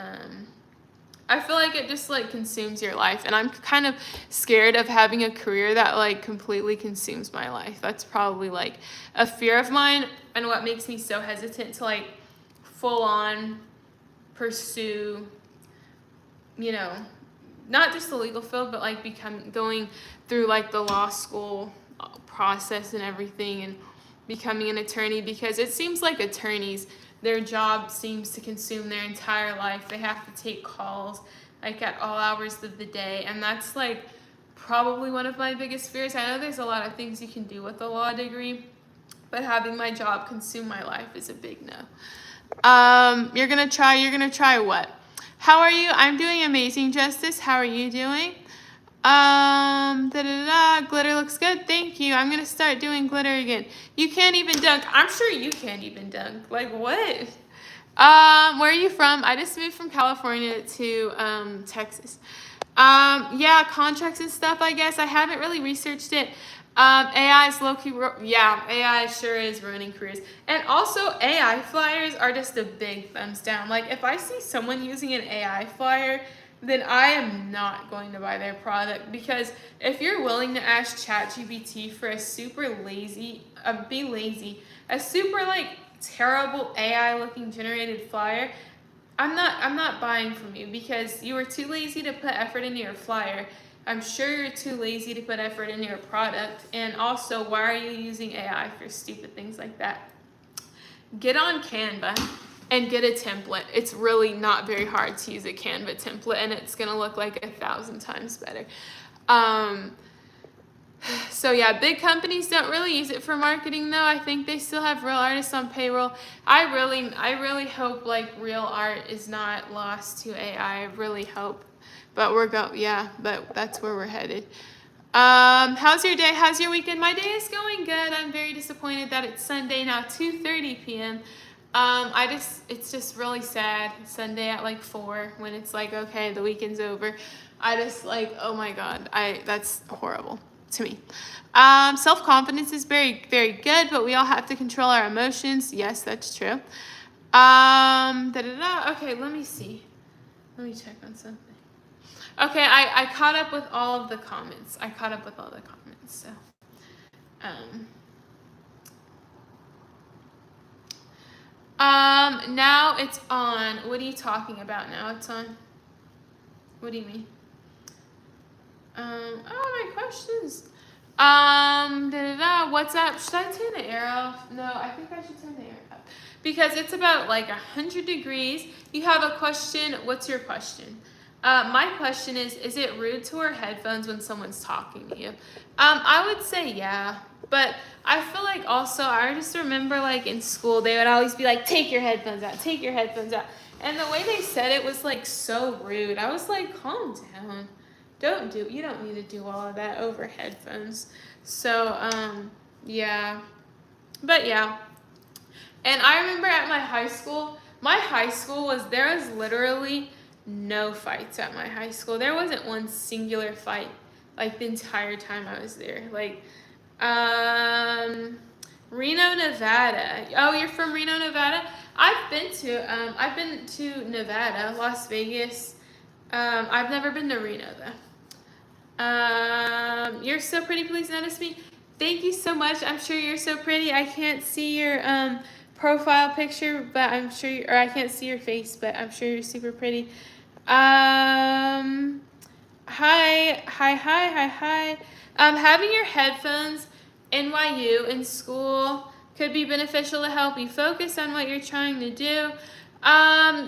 I feel like it just consumes your life, and I'm kind of scared of having a career that completely consumes my life. That's probably a fear of mine, and what makes me so hesitant to full on pursue not just the legal field, but going through the law school process and everything, and becoming an attorney, because it seems like attorneys, their job seems to consume their entire life. They have to take calls at all hours of the day, and that's probably one of my biggest fears. I know there's a lot of things you can do with a law degree, but having my job consume my life is a big no. You're gonna try what? How are you? I'm doing amazing, Justice. How are you doing? Glitter looks good. Thank you. I'm gonna start doing glitter again. You can't even dunk. I'm sure you can't even dunk. Like what? Where are you from? I just moved from California to Texas. Yeah, contracts and stuff. I guess I haven't really researched it. AI is low key. Yeah, AI sure is ruining careers. And also, AI flyers are just a big thumbs down. Like if I see someone using an AI flyer, then I am not going to buy their product, because if you're willing to ask ChatGPT for a super lazy, a super like terrible AI looking generated flyer, I'm not buying from you, because you were too lazy to put effort into your flyer. I'm sure you're too lazy to put effort into your product. And also, why are you using AI for stupid things like that? Get on Canva and get a template. It's really not very hard to use a Canva template, and it's gonna look like 1,000 times better. So yeah, big companies don't really use it for marketing though. I think they still have real artists on payroll. I really hope like real art is not lost to AI. I really hope. But but that's where we're headed. How's your day? How's your weekend? My day is going good. I'm very disappointed that it's Sunday now, 2:30 p.m. It's just really sad. Sunday at like 4 when it's like, okay, the weekend's over. I just like, oh my God, that's horrible to me. Self-confidence is very, very good, but we all have to control our emotions. Yes, that's true. Okay, let me see. Let me check on something. Okay, I caught up with all of the comments. So, now it's on. What are you talking about now? It's on. What do you mean? My questions. What's up? Should I turn the air off? No, I think I should turn the air up. Because it's about like 100 degrees. You have a question. What's your question? My question is it rude to wear headphones when someone's talking to you? I would say yeah. But I feel like also, I just remember like in school, they would always be like, take your headphones out, take your headphones out. And the way they said it was like so rude. I was like, calm down. You don't need to do all of that over headphones. So, yeah. But yeah. And I remember at my high school there was literally no fights at my high school. There wasn't one singular fight like the entire time I was there. Like, Reno, Nevada. Oh, you're from Reno, Nevada? I've been to Nevada, Las Vegas. I've never been to Reno though. You're so pretty, please notice me. Thank you so much. I'm sure you're so pretty. I can't see your profile picture, but I'm sure or I can't see your face, but I'm sure you're super pretty. Hi. Having your headphones NYU in school could be beneficial to help you focus on what you're trying to do. I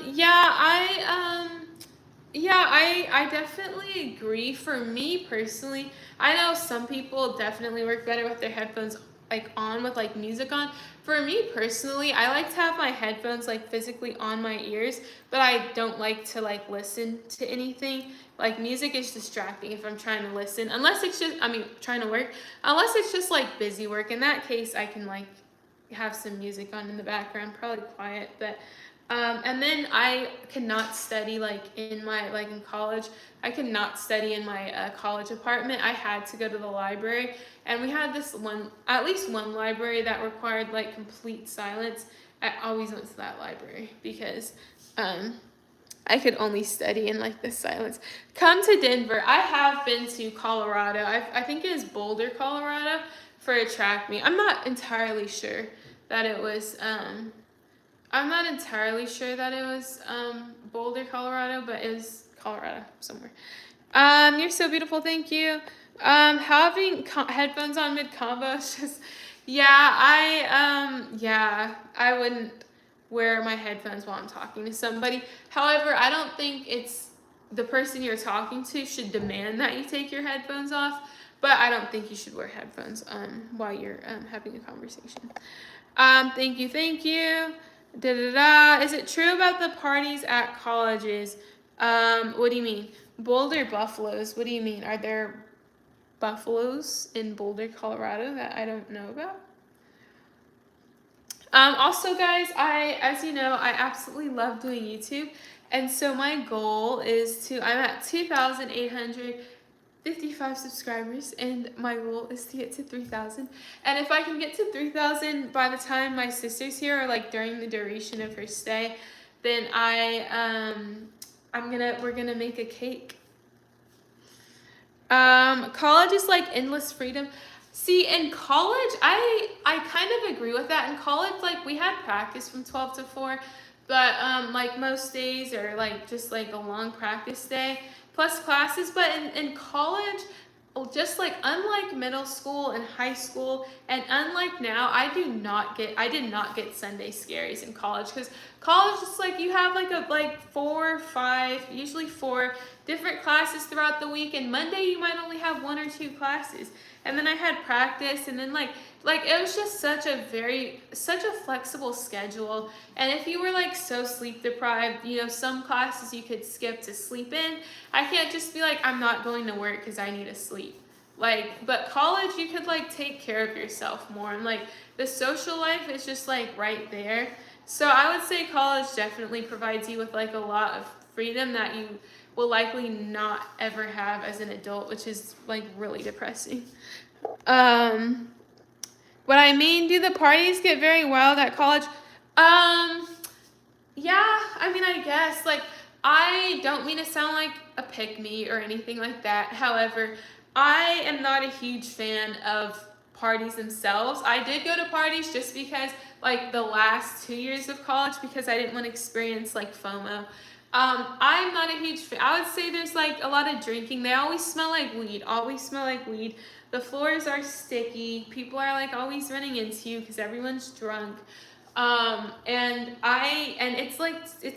definitely agree. For me personally, I know some people definitely work better with their headphones like on with like music on. For me personally, I like to have my headphones like physically on my ears, but I don't like to like listen to anything. Like music is distracting if I'm trying to listen, unless it's just, trying to work, unless it's just like busy work. In that case, I can like have some music on in the background, probably quiet, but and then I cannot study in college. I could not study in my college apartment. I had to go to the library, and we had at least one library that required like complete silence. I always went to that library because I could only study in like the silence. Come to Denver. I have been to Colorado. I think it is Boulder, Colorado, for a track meet. I'm not entirely sure that it was. Boulder, Colorado, but it was Colorado somewhere. You're so beautiful, thank you. Having headphones on mid-combo is just, I wouldn't wear my headphones while I'm talking to somebody. However, I don't think it's the person you're talking to should demand that you take your headphones off, but I don't think you should wear headphones while you're having a conversation. Thank you. Is it true about the parties at colleges? What do you mean? Boulder buffaloes. What do you mean? Are there buffaloes in Boulder, Colorado that I don't know about? Also, guys, as you know, I absolutely love doing YouTube. And so my goal is I'm at 2,855 subscribers, and my goal is to get to 3,000. And if I can get to 3,000 by the time my sister's here, or like during the duration of her stay, then we're gonna make a cake. College is like endless freedom. See, in college, I kind of agree with that. In college, like we had practice from 12 to 4, but like most days are like just like a long practice day plus classes. But in college, just like unlike middle school and high school, and unlike now, I did not get Sunday scaries in college, because college is like you have like 4 or 5, usually 4 different classes throughout the week, and Monday you might only have 1 or 2 classes, and then I had practice, and then like it was just such a flexible schedule. And if you were like so sleep deprived, some classes you could skip to sleep in. I can't just be like, I'm not going to work because I need to sleep. But college, you could like take care of yourself more, and like the social life is just like right there. So I would say college definitely provides you with like a lot of freedom that you will likely not ever have as an adult, which is like really depressing. What I mean, do the parties get very wild at college? Yeah, I mean, I guess, like, I don't mean to sound like a pick-me or anything like that. However, I am not a huge fan of parties themselves. I did go to parties just because, like, the last 2 years of college, because I didn't want to experience, like, FOMO. I'm not a huge fan. I would say there's, like, a lot of drinking. They always smell like weed. The floors are sticky. People are like always running into you because everyone's drunk. And it's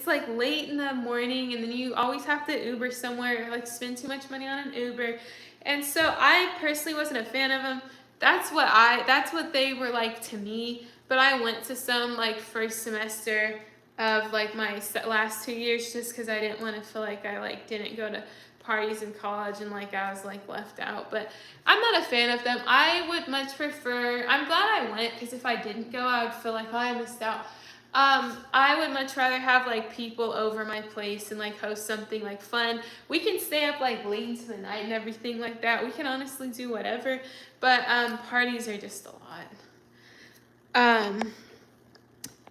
like late in the morning, and then you always have to Uber somewhere, or like spend too much money on an Uber. And so I personally wasn't a fan of them. That's what they were like to me. But I went to some like first semester of like my last 2 years, just because I didn't want to feel like I like didn't go to parties in college and like I was like left out. But I'm not a fan of them. I would much prefer, I'm glad I went, because if I didn't go, I would feel like, oh, I missed out. I would much rather have like people over my place and like host something like fun. We can stay up like late into the night and everything like that. We can honestly do whatever, but parties are just a lot.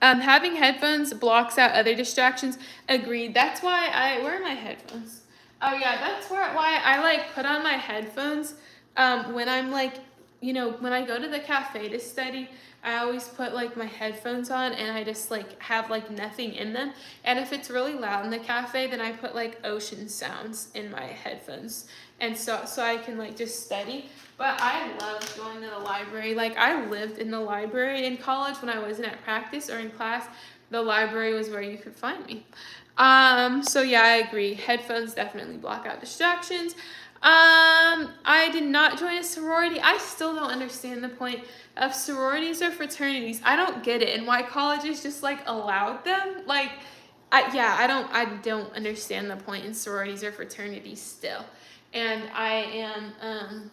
Having headphones blocks out other distractions. Agreed. That's why where are my headphones? Oh yeah, that's why I like put on my headphones when I'm like, when I go to the cafe to study. I always put like my headphones on, and I just like have like nothing in them. And if it's really loud in the cafe, then I put like ocean sounds in my headphones, and so I can like just study. But I love going to the library. Like I lived in the library in college when I wasn't at practice or in class. The library was where you could find me. So yeah, I agree. Headphones definitely block out distractions. I did not join a sorority. I still don't understand the point of sororities or fraternities. I don't get it, and why colleges just like allowed them. Like, I don't understand the point in sororities or fraternities still. And I am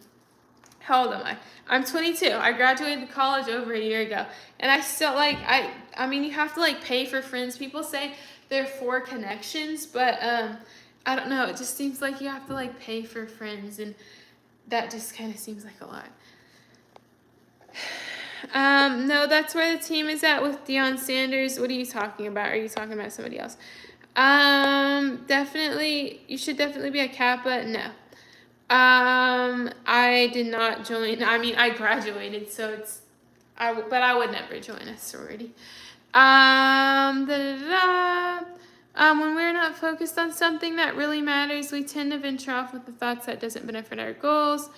how old am I? I'm 22. I graduated college over a year ago, and I still like I mean, you have to like pay for friends. People say they're for connections, but I don't know. It just seems like you have to like pay for friends, and that just kind of seems like a lot. No, that's where the team is at with Deion Sanders. What are you talking about? Are you talking about somebody else? Definitely, you should definitely be a Kappa. No. I did not join. I mean, I graduated, so but I would never join a sorority. When we're not focused on something that really matters, we tend to venture off with the thoughts that doesn't benefit our goals.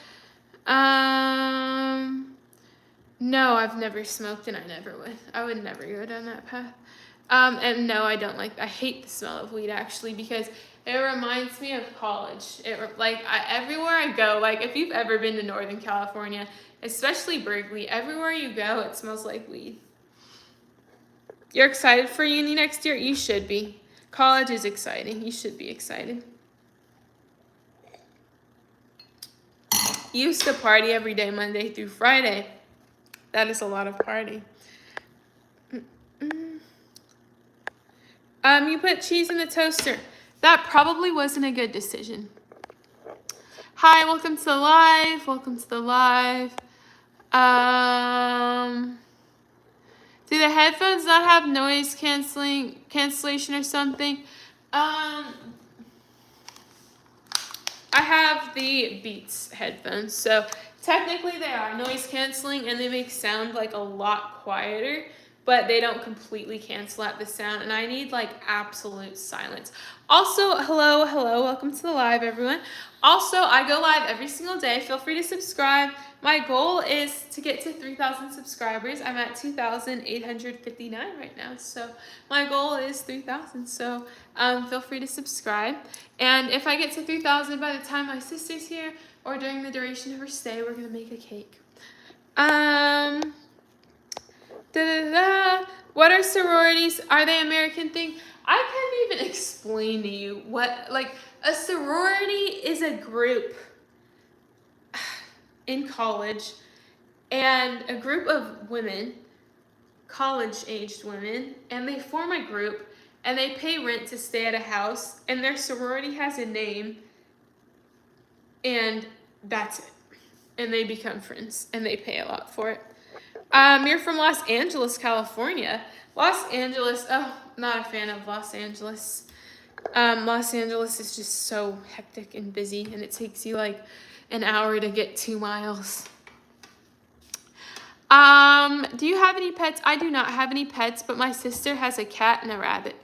No, I've never smoked, and I never would. I would never go down that path. And no, I hate the smell of weed, actually, because it reminds me of college. Everywhere I go, like if you've ever been to Northern California, especially Berkeley, everywhere you go, it smells like weed. You're excited for uni next year? You should be. College is exciting. You should be excited. used to party every day, Monday through Friday. That is a lot of party. You put cheese in the toaster. That probably wasn't a good decision. Hi, welcome to the live. Welcome to the live. Do the headphones not have noise cancellation or something? I have the Beats headphones, so technically they are noise canceling and they make sound like a lot quieter, but they don't completely cancel out the sound, and I need like absolute silence. Also, hello, welcome to the live, everyone. Also, I go live every single day. Feel free to subscribe. My goal is to get to 3,000 subscribers. I'm at 2,859 right now, so my goal is 3,000. So feel free to subscribe. And if I get to 3,000 by the time my sister's here or during the duration of her stay, we're gonna make a cake. What are sororities? Are they American thing? I can't even explain to you what, like, a sorority is a group in college, and a group of women, college-aged women, and they form a group, and they pay rent to stay at a house, and their sorority has a name, and that's it. And they become friends, and they pay a lot for it. You're from Los Angeles, California. Los Angeles, oh, not a fan of Los Angeles. Los Angeles is just so hectic and busy, and it takes you like an hour to get 2 miles. Do you have any pets? I do not have any pets, but my sister has a cat and a rabbit.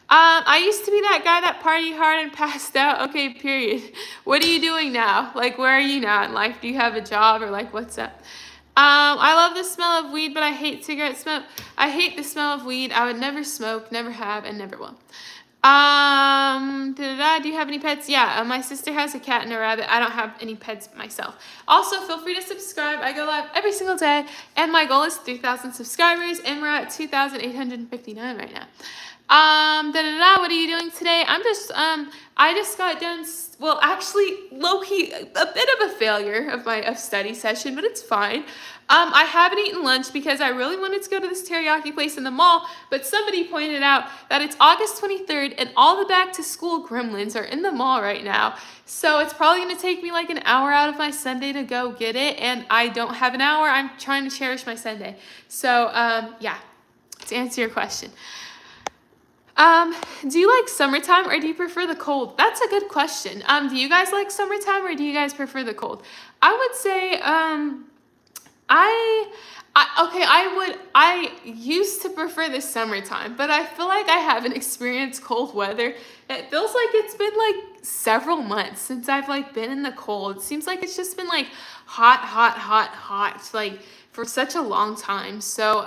I used to be that guy that partied hard and passed out. Okay, period. What are you doing now? Like, where are you now in life? Do you have a job, or like, what's up? I love the smell of weed, but I hate cigarette smoke. I hate the smell of weed. I would never smoke, never have, and never will. Do you have any pets? Yeah, my sister has a cat and a rabbit. I don't have any pets myself. Also, feel free to subscribe. I go live every single day, and my goal is 3,000 subscribers, and we're at 2,859 right now. What are you doing today? I'm just, I just got done, well, actually, low-key, a bit of a failure of study session, but it's fine. I haven't eaten lunch because I really wanted to go to this teriyaki place in the mall, but somebody pointed out that it's August 23rd and all the back-to-school gremlins are in the mall right now. So it's probably going to take me like an hour out of my Sunday to go get it, and I don't have an hour. I'm trying to cherish my Sunday. So, yeah, to answer your question. Do you like summertime or do you prefer the cold? That's a good question. Do you guys like summertime or do you guys prefer the cold? I would say, I used to prefer the summertime, but I feel like I haven't experienced cold weather. It feels like it's been like several months since I've like been in the cold. It seems like it's just been like hot, like for such a long time. So,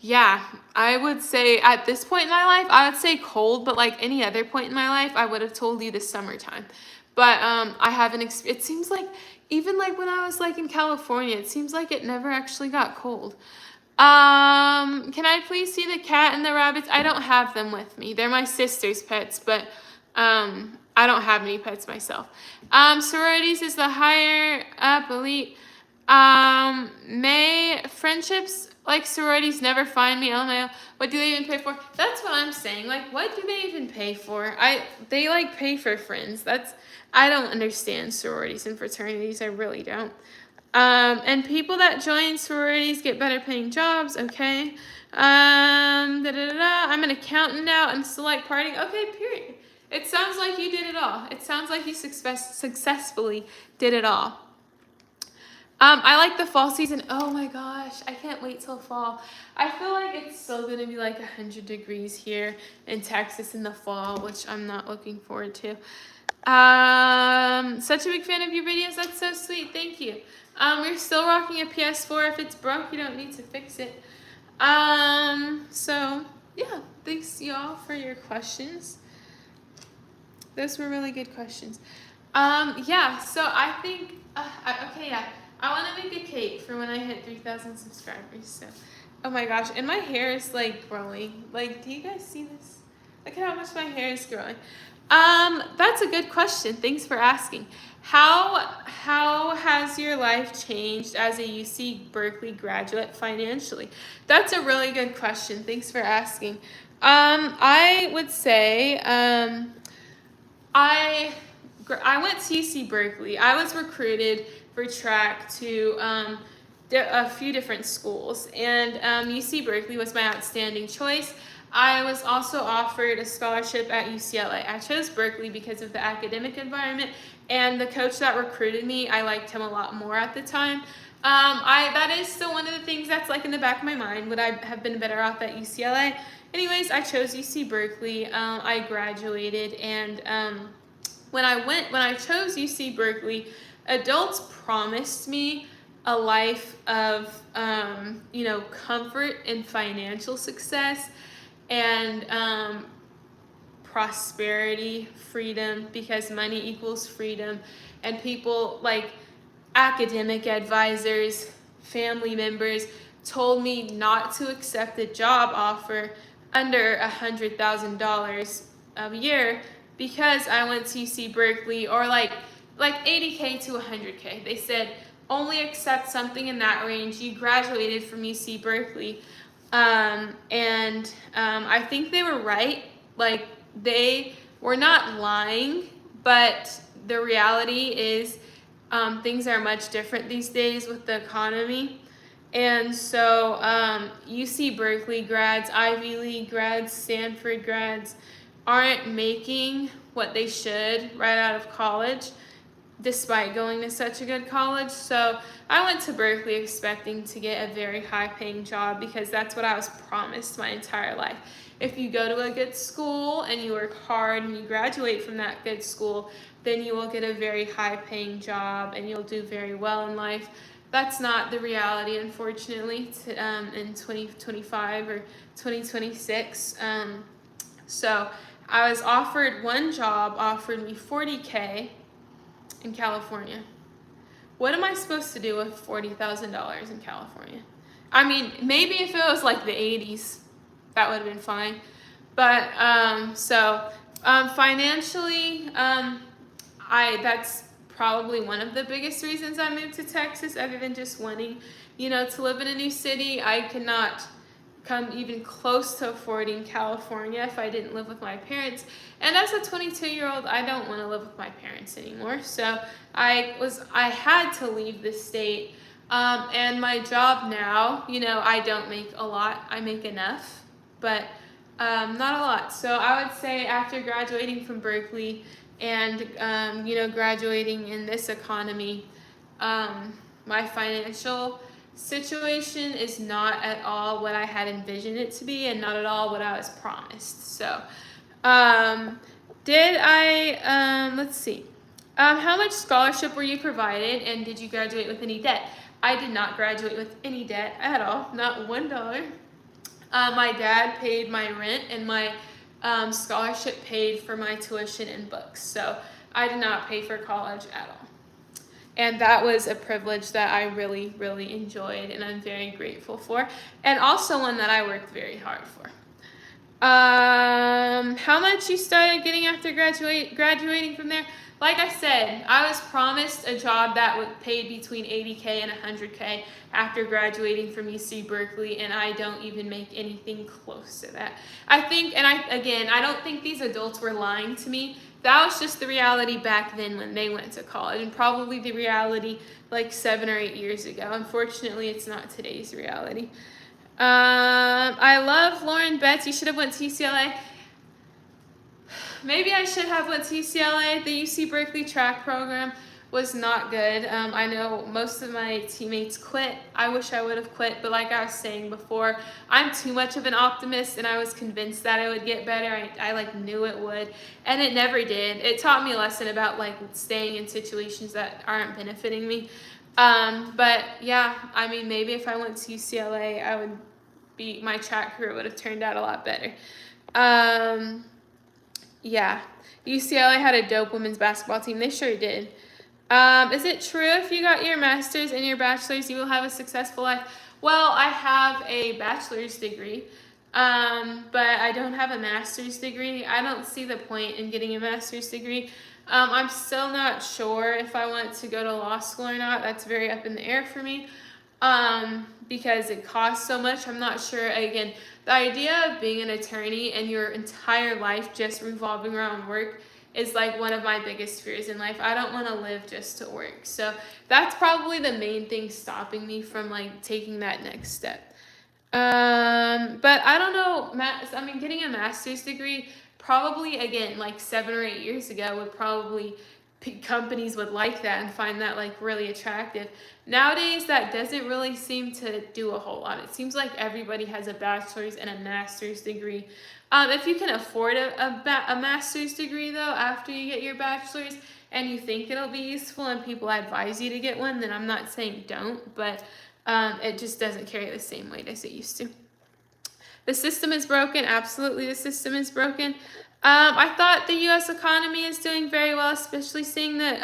yeah, I would say at this point in my life, I would say cold, but like any other point in my life, I would have told you the summertime. But I haven't, it seems like, even like when I was like in California, it seems like it never actually got cold. Can I please see the cat and the rabbits? I don't have them with me. They're my sister's pets, but I don't have any pets myself. Sororities is the higher up elite. May friendships like sororities never find me. LMAO. What do they even pay for? That's what I'm saying. Like, what do they even pay for? They like pay for friends. I don't understand sororities and fraternities. I really don't. And people that join sororities get better paying jobs. Okay. I'm an accountant now and still like partying. Okay, period. It sounds like you did it all. It sounds like you successfully did it all. I like the fall season. Oh my gosh, I can't wait till fall. I feel like it's still going to be like 100 degrees here in Texas in the fall, which I'm not looking forward to. Such a big fan of your videos. That's so sweet. Thank you. We're still rocking a PS4. If it's broke, you don't need to fix it. So yeah, thanks y'all for your questions. Those were really good questions. Yeah, so I think, okay, yeah. I want to make a cake for when I hit 3,000 subscribers. So, oh my gosh, and my hair is like growing. Like, do you guys see this? Look at how much my hair is growing. That's a good question. Thanks for asking. How has your life changed as a UC Berkeley graduate financially? That's a really good question. Thanks for asking. I would say I I went to UC Berkeley. I was recruited for track to a few different schools, and UC Berkeley was my outstanding choice. I was also offered a scholarship at UCLA. I chose Berkeley because of the academic environment, and the coach that recruited me, I liked him a lot more at the time. That is still one of the things that's like in the back of my mind. Would I have been better off at UCLA? Anyways, I chose UC Berkeley. I graduated, and when I chose UC Berkeley, adults promised me a life of comfort and financial success, and prosperity, freedom, because money equals freedom, and people like academic advisors, family members told me not to accept a job offer under $100,000 a year because I went to UC Berkeley, or like 80K to 100K. They said only accept something in that range. You graduated from UC Berkeley. I think they were right. Like, they were not lying, but the reality is things are much different these days with the economy. And so UC Berkeley grads, Ivy League grads, Stanford grads aren't making what they should right out of college, despite going to such a good college. So I went to Berkeley expecting to get a very high paying job because that's what I was promised my entire life. If you go to a good school and you work hard and you graduate from that good school, then you will get a very high paying job and you'll do very well in life. That's not the reality, unfortunately, in 2025 or 2026. So I was offered one job, offered me 40K in California. What am I supposed to do with $40,000 in California? I mean, maybe if it was like the 80s, that would have been fine. But financially, that's probably one of the biggest reasons I moved to Texas, other than just wanting, to live in a new city. I could not come even close to affording California if I didn't live with my parents. And as a 22-year-old, I don't want to live with my parents anymore. So I had to leave the state. And my job now, I don't make a lot. I make enough, but not a lot. So I would say after graduating from Berkeley and, graduating in this economy, my financial situation is not at all what I had envisioned it to be, and not at all what I was promised. So, let's see. How much scholarship were you provided, and did you graduate with any debt? I did not graduate with any debt at all, not $1. My dad paid my rent, and my scholarship paid for my tuition and books. So I did not pay for college at all. And that was a privilege that I really, really enjoyed, and I'm very grateful for, and also one that I worked very hard for. How much you started getting after graduating from there? Like I said, I was promised a job that would pay between 80K and 100K after graduating from UC Berkeley, and I don't even make anything close to that. I don't think these adults were lying to me. That was just the reality back then when they went to college, and probably the reality like 7 or 8 years ago. Unfortunately, it's not today's reality. I love Lauren Betts. You should have went to UCLA. Maybe I should have went to UCLA. The UC Berkeley track program was not good. I know most of my teammates quit. I wish I would have quit, but like I was saying before, I'm too much of an optimist, and I was convinced that it would get better. I knew it would, and it never did. It taught me a lesson about staying in situations that aren't benefiting me. But yeah, maybe if I went to UCLA, my track career would have turned out a lot better. Yeah, UCLA had a dope women's basketball team. They sure did. Is it true if you got your master's and your bachelor's, you will have a successful life? Well, I have a bachelor's degree. But I don't have a master's degree. I don't see the point in getting a master's degree. I'm still not sure if I want to go to law school or not. That's very up in the air for me, because it costs so much. I'm not sure. Again, the idea of being an attorney and your entire life just revolving around work is like one of my biggest fears in life. I don't want to live just to work. So that's probably the main thing stopping me from like taking that next step. But I don't know. I mean, getting a master's degree probably again like 7 or 8 years ago would probably companies would like that and find that like really attractive. Nowadays, that doesn't really seem to do a whole lot. It seems like everybody has a bachelor's and a master's degree. If you can afford a master's degree though after you get your bachelor's and you think it'll be useful and people advise you to get one, then I'm not saying don't, but it just doesn't carry the same weight as it used to. The system is broken. Absolutely, the system is broken. I thought the U.S. economy is doing very well, especially seeing the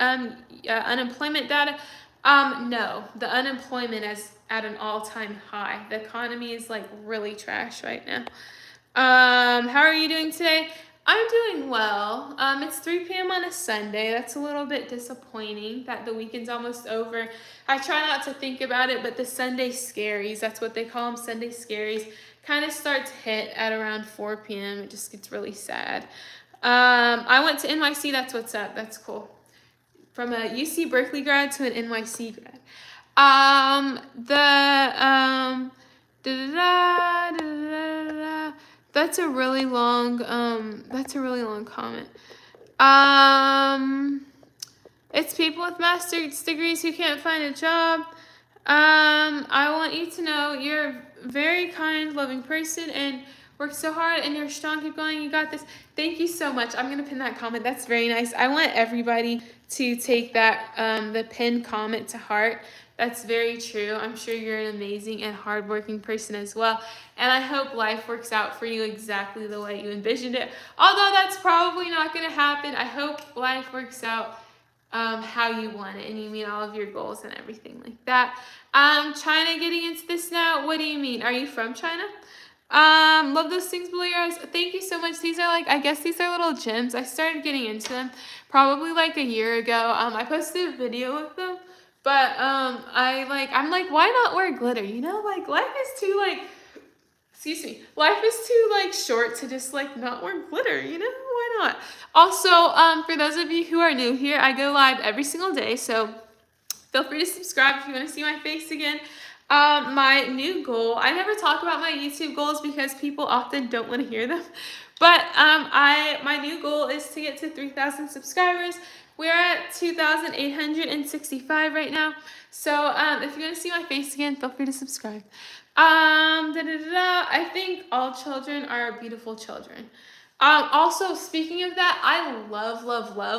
unemployment data. No, the unemployment is at an all-time high. The economy is like really trash right now. How are you doing today? I'm doing well. It's 3 p.m. on a Sunday. That's a little bit disappointing that the weekend's almost over. I try not to think about it, but the Sunday scaries, that's what they call them, Sunday scaries, kind of start to hit at around 4 p.m. It just gets really sad. I went to NYC. That's what's up. That's cool. From a UC Berkeley grad to an NYC grad. That's a really long comment. It's people with master's degrees who can't find a job. I want you to know you're a very kind, loving person and work so hard and you're strong. Keep going. You got this. Thank you so much. I'm going to pin that comment. That's very nice. I want everybody to take that, the pinned comment to heart. That's very true. I'm sure you're an amazing and hardworking person as well. And I hope life works out for you exactly the way you envisioned it. Although that's probably not going to happen. I hope life works out how you want it and you meet all of your goals and everything like that. China getting into this now. What do you mean? Are you from China? Love those things below your eyes. Thank you so much. These are like, I guess these are little gems. I started getting into them probably like a year ago. I posted a video with them, but I'm like, why not wear glitter? You know, like life is too like, life is too like short to just like not wear glitter, you know? Why not? Also, for those of you who are new here, I go live every single day, so feel free to subscribe if you want to see my face again. My new goal, I never talk about my YouTube goals because people often don't want to hear them, but my new goal is to get to 3,000 subscribers. We're at 2,865 right now, so if you want to see my face again, feel free to subscribe. I think all children are beautiful children. Also, speaking of that, I love,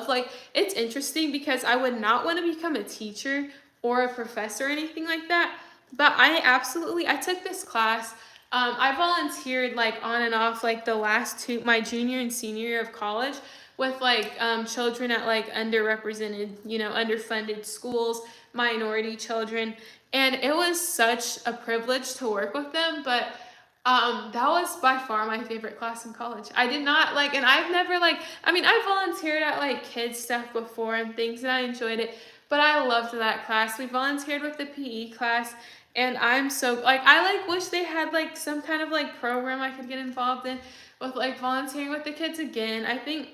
like, it's interesting because I would not want to become a teacher or a professor or anything like that, but I took this class. I volunteered, like, on and off, like, the last my junior and senior year of college with, like, children at, like, underrepresented, underfunded schools, minority children, and it was such a privilege to work with them, but that was by far my favorite class in college. I did not like, and I've never I volunteered at like kids stuff before and things and I enjoyed it, but I loved that class. We volunteered with the PE class and I'm so I wish they had like some kind of like program I could get involved in with like volunteering with the kids again. I think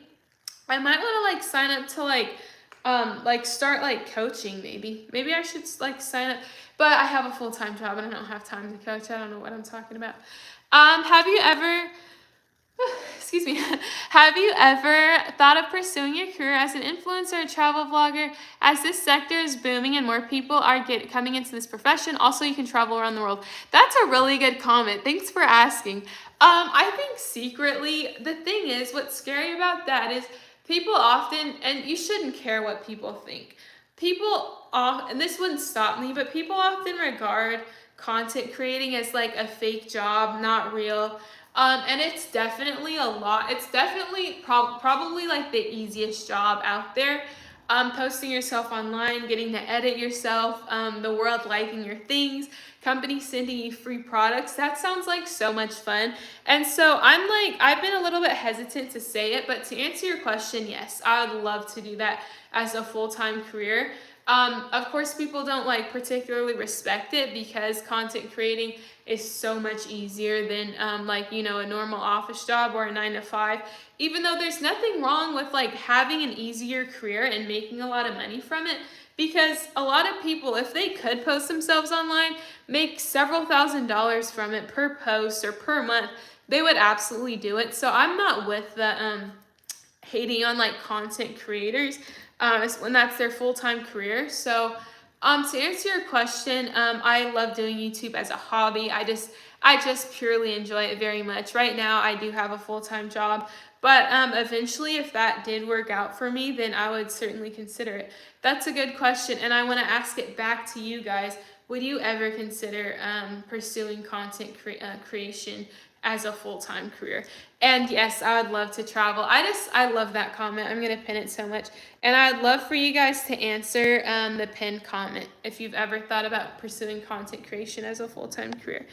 I might want to like sign up to start like coaching maybe. Maybe I should like sign up, but I have a full-time job and I don't have time to coach. I don't know what I'm talking about. Have you ever, excuse me, have you ever thought of pursuing your career as an influencer or travel vlogger? As this sector is booming and more people are coming into this profession, also you can travel around the world. That's a really good comment. Thanks for asking. I think secretly, the thing is, what's scary about that is people often, and you shouldn't care what people think. And this wouldn't stop me, but people often regard content creating as like a fake job, not real. And it's definitely a lot. It's definitely probably like the easiest job out there. posting yourself online, getting to edit yourself, the world liking your things, companies sending you free products. That sounds like so much fun. And so I've been a little bit hesitant to say it, but to answer your question, yes, I would love to do that as a full-time career. Of course, people don't particularly respect it because content creating is so much easier than a normal office job or a 9 to 5. Even though there's nothing wrong with having an easier career and making a lot of money from it, because a lot of people, if they could post themselves online, make several $1,000s from it per post or per month, they would absolutely do it. So I'm not with the hating on content creators when that's their full-time career. So to answer your question, I love doing YouTube as a hobby. I just purely enjoy it very much. Right now I do have a full-time job, but eventually if that did work out for me, then I would certainly consider it. That's a good question, and I want to ask it back to you guys. Would you ever consider pursuing content creation as a full-time career? And yes, I would love to travel. I love that comment. I'm going to pin it so much. And I'd love for you guys to answer the pinned comment if you've ever thought about pursuing content creation as a full-time career.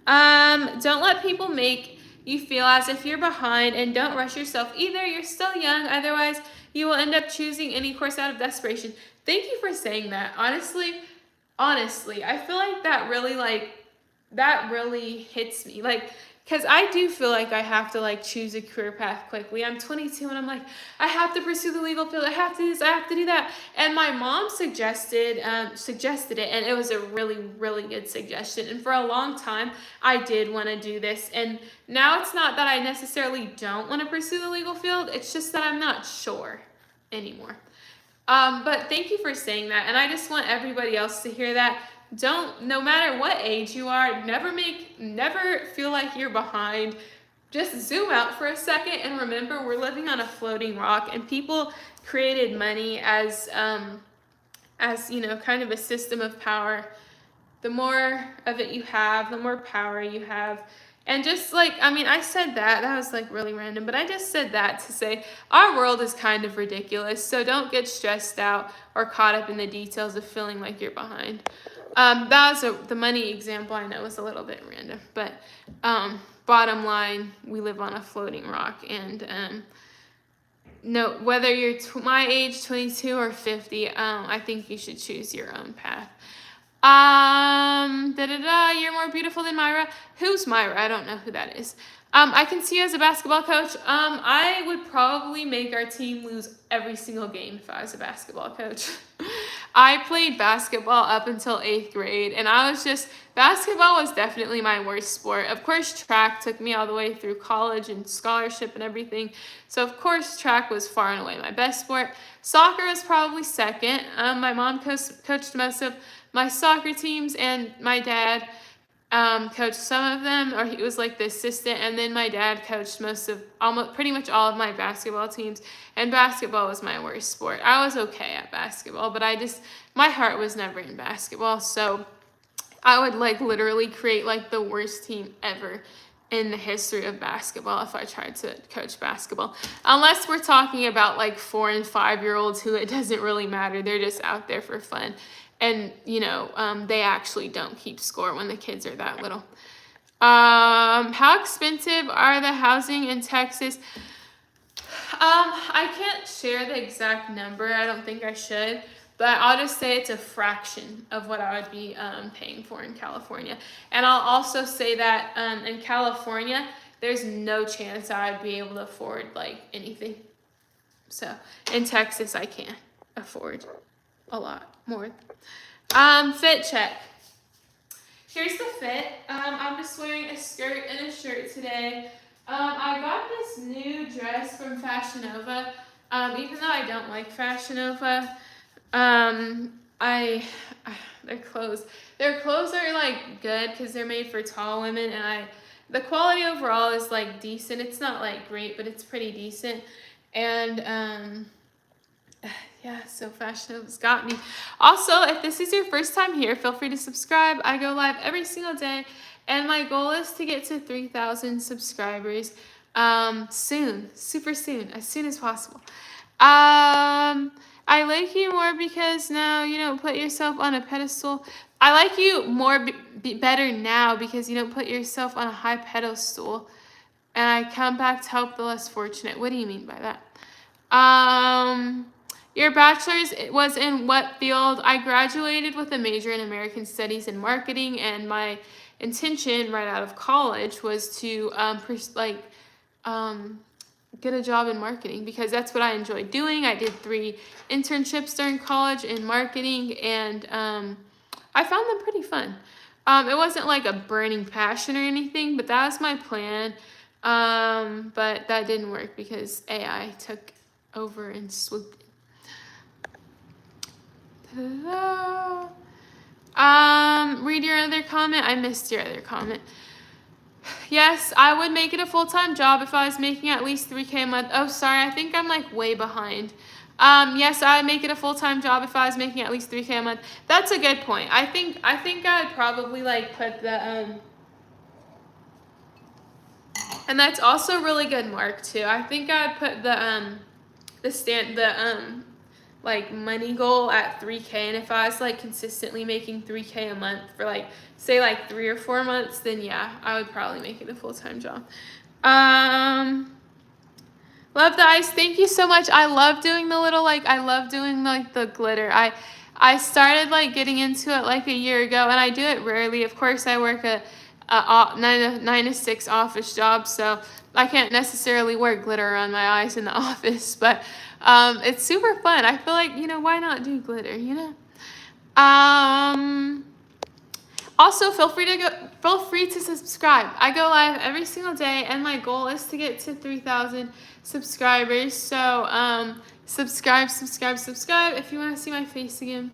Don't let people make you feel as if you're behind, and don't rush yourself either. You're still young. Otherwise, you will end up choosing any course out of desperation. Thank you for saying that. Honestly, I feel like that really hits me. Because I do feel like I have to choose a career path quickly. I'm 22 and I'm like, I have to pursue the legal field. I have to do this. I have to do that. And my mom suggested it, and it was a really, really good suggestion. And for a long time, I did want to do this. And now it's not that I necessarily don't want to pursue the legal field. It's just that I'm not sure anymore. But thank you for saying that. And I just want everybody else to hear that. No matter what age you are, never feel like you're behind. Just zoom out for a second and remember we're living on a floating rock, and people created money as kind of a system of power. The more of it you have, the more power you have. And just I said that was really random, but I just said that to say our world is kind of ridiculous. So don't get stressed out or caught up in the details of feeling like you're behind. That was the money example. I know was a little bit random, but bottom line, we live on a floating rock. And no, whether you're my age, 22 or 50, I think you should choose your own path. You're more beautiful than Myra. Who's Myra? I don't know who that is. I can see you as a basketball coach. I would probably make our team lose every single game if I was a basketball coach. I played basketball up until 8th grade, and basketball was definitely my worst sport. Of course, track took me all the way through college and scholarship and everything. So, of course, track was far and away my best sport. Soccer was probably second. My mom coached most of my soccer teams, and my dad coached some of them, or he was the assistant, and then my dad coached pretty much all of my basketball teams, and basketball was my worst sport. I was okay at basketball, but my heart was never in basketball, so I would literally create the worst team ever in the history of basketball if I tried to coach basketball. Unless we're talking about 4 and 5-year-olds who it doesn't really matter. They're just out there for fun. And, they actually don't keep score when the kids are that little. How expensive are the housing in Texas? I can't share the exact number. I don't think I should. But I'll just say it's a fraction of what I would be paying for in California. And I'll also say that in California, there's no chance I'd be able to afford anything. So in Texas, I can afford a lot more. Fit check. Here's the fit. I'm just wearing a skirt and a shirt today. I got this new dress from Fashion Nova. Even though I don't like Fashion Nova, their clothes are good because they're made for tall women, and the quality overall is decent. It's not great, but it's pretty decent. And yeah, so Fashion Nova's got me. Also, if this is your first time here, feel free to subscribe. I go live every single day, and my goal is to get to 3,000 subscribers soon, super soon, as soon as possible. I I like you more because now you don't put yourself on a pedestal. I like you more better now because you don't put yourself on a high pedestal. And I come back to help the less fortunate. What do you mean by that? Your bachelor's was in what field? I graduated with a major in American Studies and Marketing, and my intention right out of college was to get a job in marketing because that's what I enjoyed doing. I did 3 internships during college in marketing, and I found them pretty fun. It wasn't like a burning passion or anything, but that was my plan. But that didn't work because AI took over and swooped in. Read your other comment. I missed your other comment. Yes, I would make it a full-time job if I was making at least $3K a month. Oh, sorry, I think I'm like way behind. Yes, I'd make it a full-time job if I was making at least $3K a month. That's a good point. I think I'd probably like put the and that's also really good mark too. I think I'd put the like money goal at 3K, and if I was like consistently making 3K a month for like say like 3 or 4 months, then yeah, I would probably make it a full-time job. Love the ice. Thank you so much. I love doing the little I love doing like the glitter. I started like getting into it like a year ago, and I do it rarely. Of course, I work a 9 to 6 office job, so I can't necessarily wear glitter on my eyes in the office, but it's super fun. I feel like, why not do glitter, Also, feel free to subscribe. I go live every single day, and my goal is to get to 3,000 subscribers. So subscribe if you want to see my face again.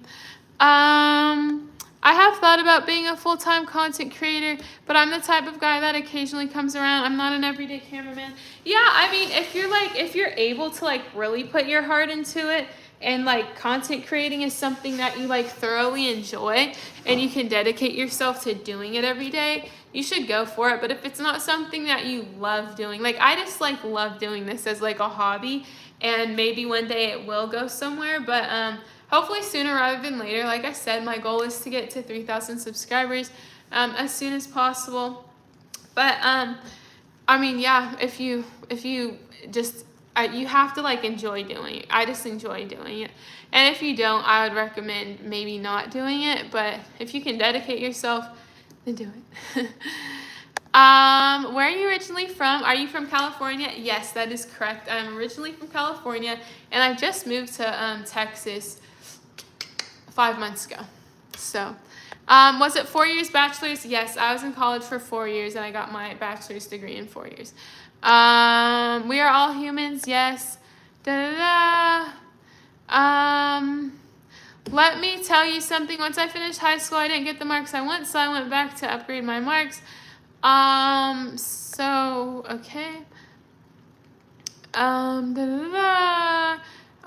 I have thought about being a full-time content creator, but I'm the type of guy that occasionally comes around. I'm not an everyday cameraman. Yeah, I mean, if you're able to like really put your heart into it, and like content creating is something that you like thoroughly enjoy and you can dedicate yourself to doing it every day, you should go for it. But if it's not something that you love doing, like I just like love doing this as like a hobby, and maybe one day it will go somewhere, but hopefully sooner rather than later. Like I said, my goal is to get to 3,000 subscribers as soon as possible. But I mean, yeah, if you just you have to like enjoy doing it. I just enjoy doing it, and if you don't, I would recommend maybe not doing it. But if you can dedicate yourself, then do it. Where are you originally from? Are you from California? Yes, that is correct. I'm originally from California, and I just moved to Texas 5 months ago. So, was it 4 years bachelor's? Yes, I was in college for 4 years, and I got my bachelor's degree in 4 years. We are all humans. Yes. Let me tell you something. Once I finished high school, I didn't get the marks I want, so I went back to upgrade my marks. Okay.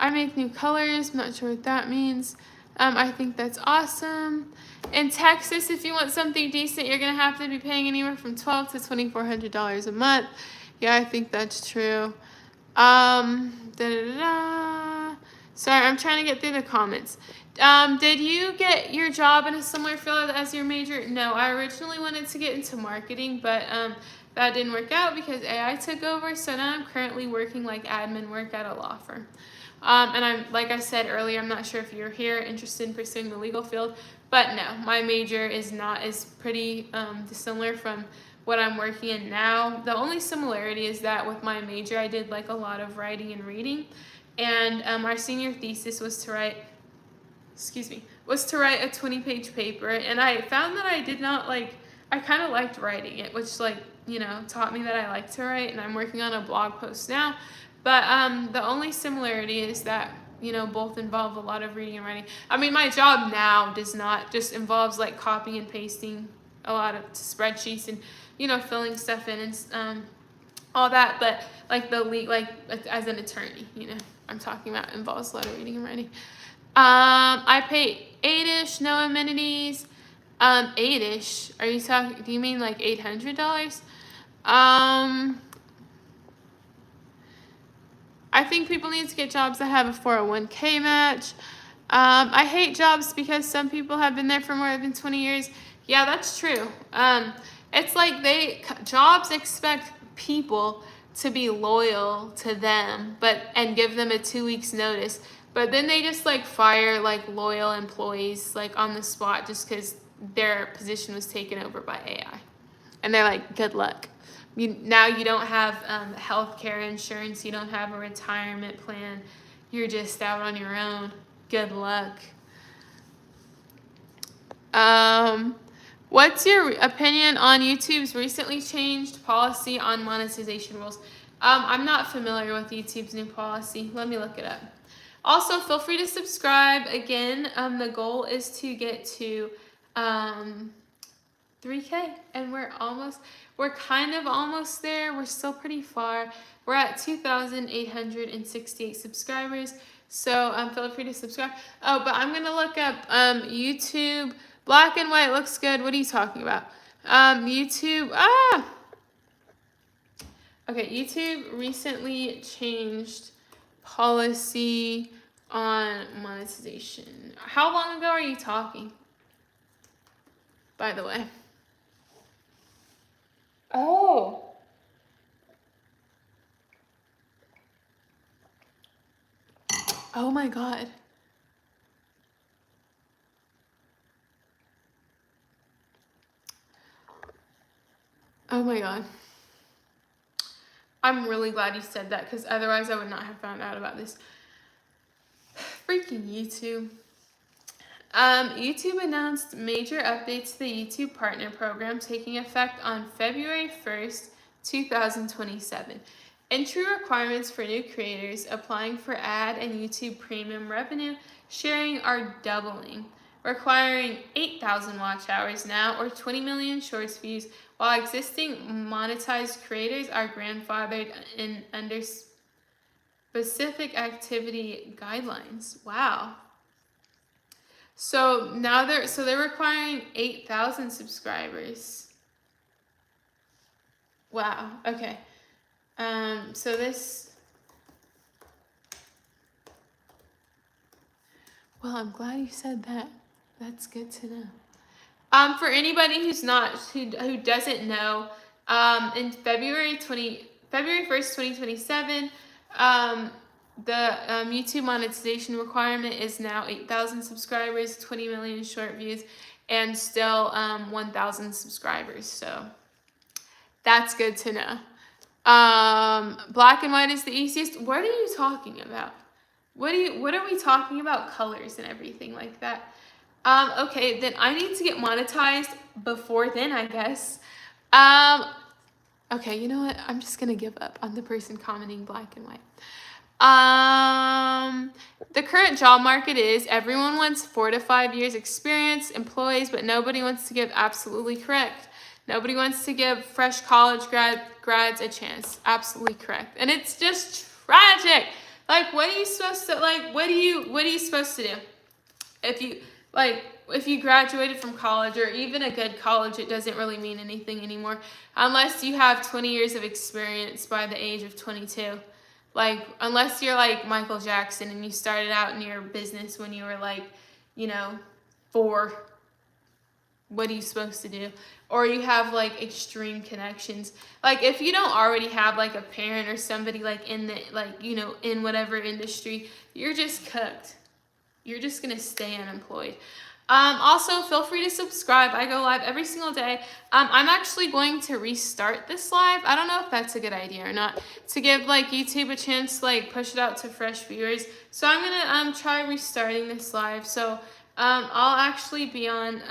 I make new colors. I'm not sure what that means. I think that's awesome. In Texas, if you want something decent, you're going to have to be paying anywhere from $1,200 to $2,400 a month. Yeah, I think that's true. Sorry, I'm trying to get through the comments. Did you get your job in a similar field as your major? No, I originally wanted to get into marketing, but that didn't work out because AI took over. So now I'm currently working like admin work at a law firm. And I'm, like I said earlier, I'm not sure if you're here interested in pursuing the legal field, but no, my major is pretty dissimilar from what I'm working in now. The only similarity is that with my major, I did like a lot of writing and reading, and our senior thesis was to write a 20-page paper, and I found that I did not like, I kind of liked writing it, which like, taught me that I like to write, and I'm working on a blog post now. But the only similarity is that, both involve a lot of reading and writing. I mean, my job now does not, just involves like copying and pasting a lot of spreadsheets and, filling stuff in and all that. But like as an attorney, I'm talking about involves a lot of reading and writing. I pay 8-ish, no amenities. 8-ish, are you talking, do you mean like $800? I think think people need to get jobs that have a 401k match. I hate jobs because some people have been there for more than 20 years. Yeah, that's true. It's like jobs expect people to be loyal to them, and give them a 2 weeks notice. But then they just like fire like loyal employees like on the spot just because their position was taken over by AI. And they're like, good luck. Now you don't have health care insurance. You don't have a retirement plan. You're just out on your own. Good luck. What's your opinion on YouTube's recently changed policy on monetization rules? I'm not familiar with YouTube's new policy. Let me look it up. Also, feel free to subscribe. Again, the goal is to get to 3K, and we're kind of almost there. We're still pretty far. We're at 2,868 subscribers. So feel free to subscribe. Oh, but I'm gonna look up YouTube. Black and white looks good. What are you talking about? YouTube. Okay, YouTube recently changed policy on monetization. How long ago are you talking? By the way. Oh. Oh my God. Oh my God. I'm really glad you said that because otherwise I would not have found out about this. Freaking YouTube. YouTube announced major updates to the YouTube Partner Program taking effect on February 1st, 2027. Entry requirements for new creators applying for ad and YouTube Premium revenue sharing are doubling, requiring 8,000 watch hours now or 20 million shorts views, while existing monetized creators are grandfathered in under specific activity guidelines. Wow. So now they're requiring 8,000 subscribers. Wow. Okay. So this. Well, I'm glad you said that. That's good to know. For anybody who doesn't know, in February 1st, 2027, the YouTube monetization requirement is now 8,000 subscribers, 20 million short views, and still 1,000 subscribers. So that's good to know. Black and white is the easiest. What are you talking about? What are we talking about? Colors and everything like that. Okay, then I need to get monetized before then, I guess. Okay, you know what? I'm just gonna give up on the person commenting black and white. The current job market is everyone wants 4 to 5 years experience, employees, but nobody wants to give absolutely correct. Nobody wants to give fresh college grads a chance. Absolutely correct. And it's just tragic. Like, what are you supposed to, like, what are you supposed to do? If you graduated from college, or even a good college, it doesn't really mean anything anymore. Unless you have 20 years of experience by the age of 22. Like, unless you're like Michael Jackson and you started out in your business when you were like, 4. What are you supposed to do? Or you have like extreme connections. Like, if you don't already have like a parent or somebody like in the, like, in whatever industry, you're just cooked. You're just gonna stay unemployed. Also, feel free to subscribe. I go live every single day. I'm actually going to restart this live. I don't know if that's a good idea or not, to give like YouTube a chance to like push it out to fresh viewers. So I'm gonna try restarting this live. So I'll actually be on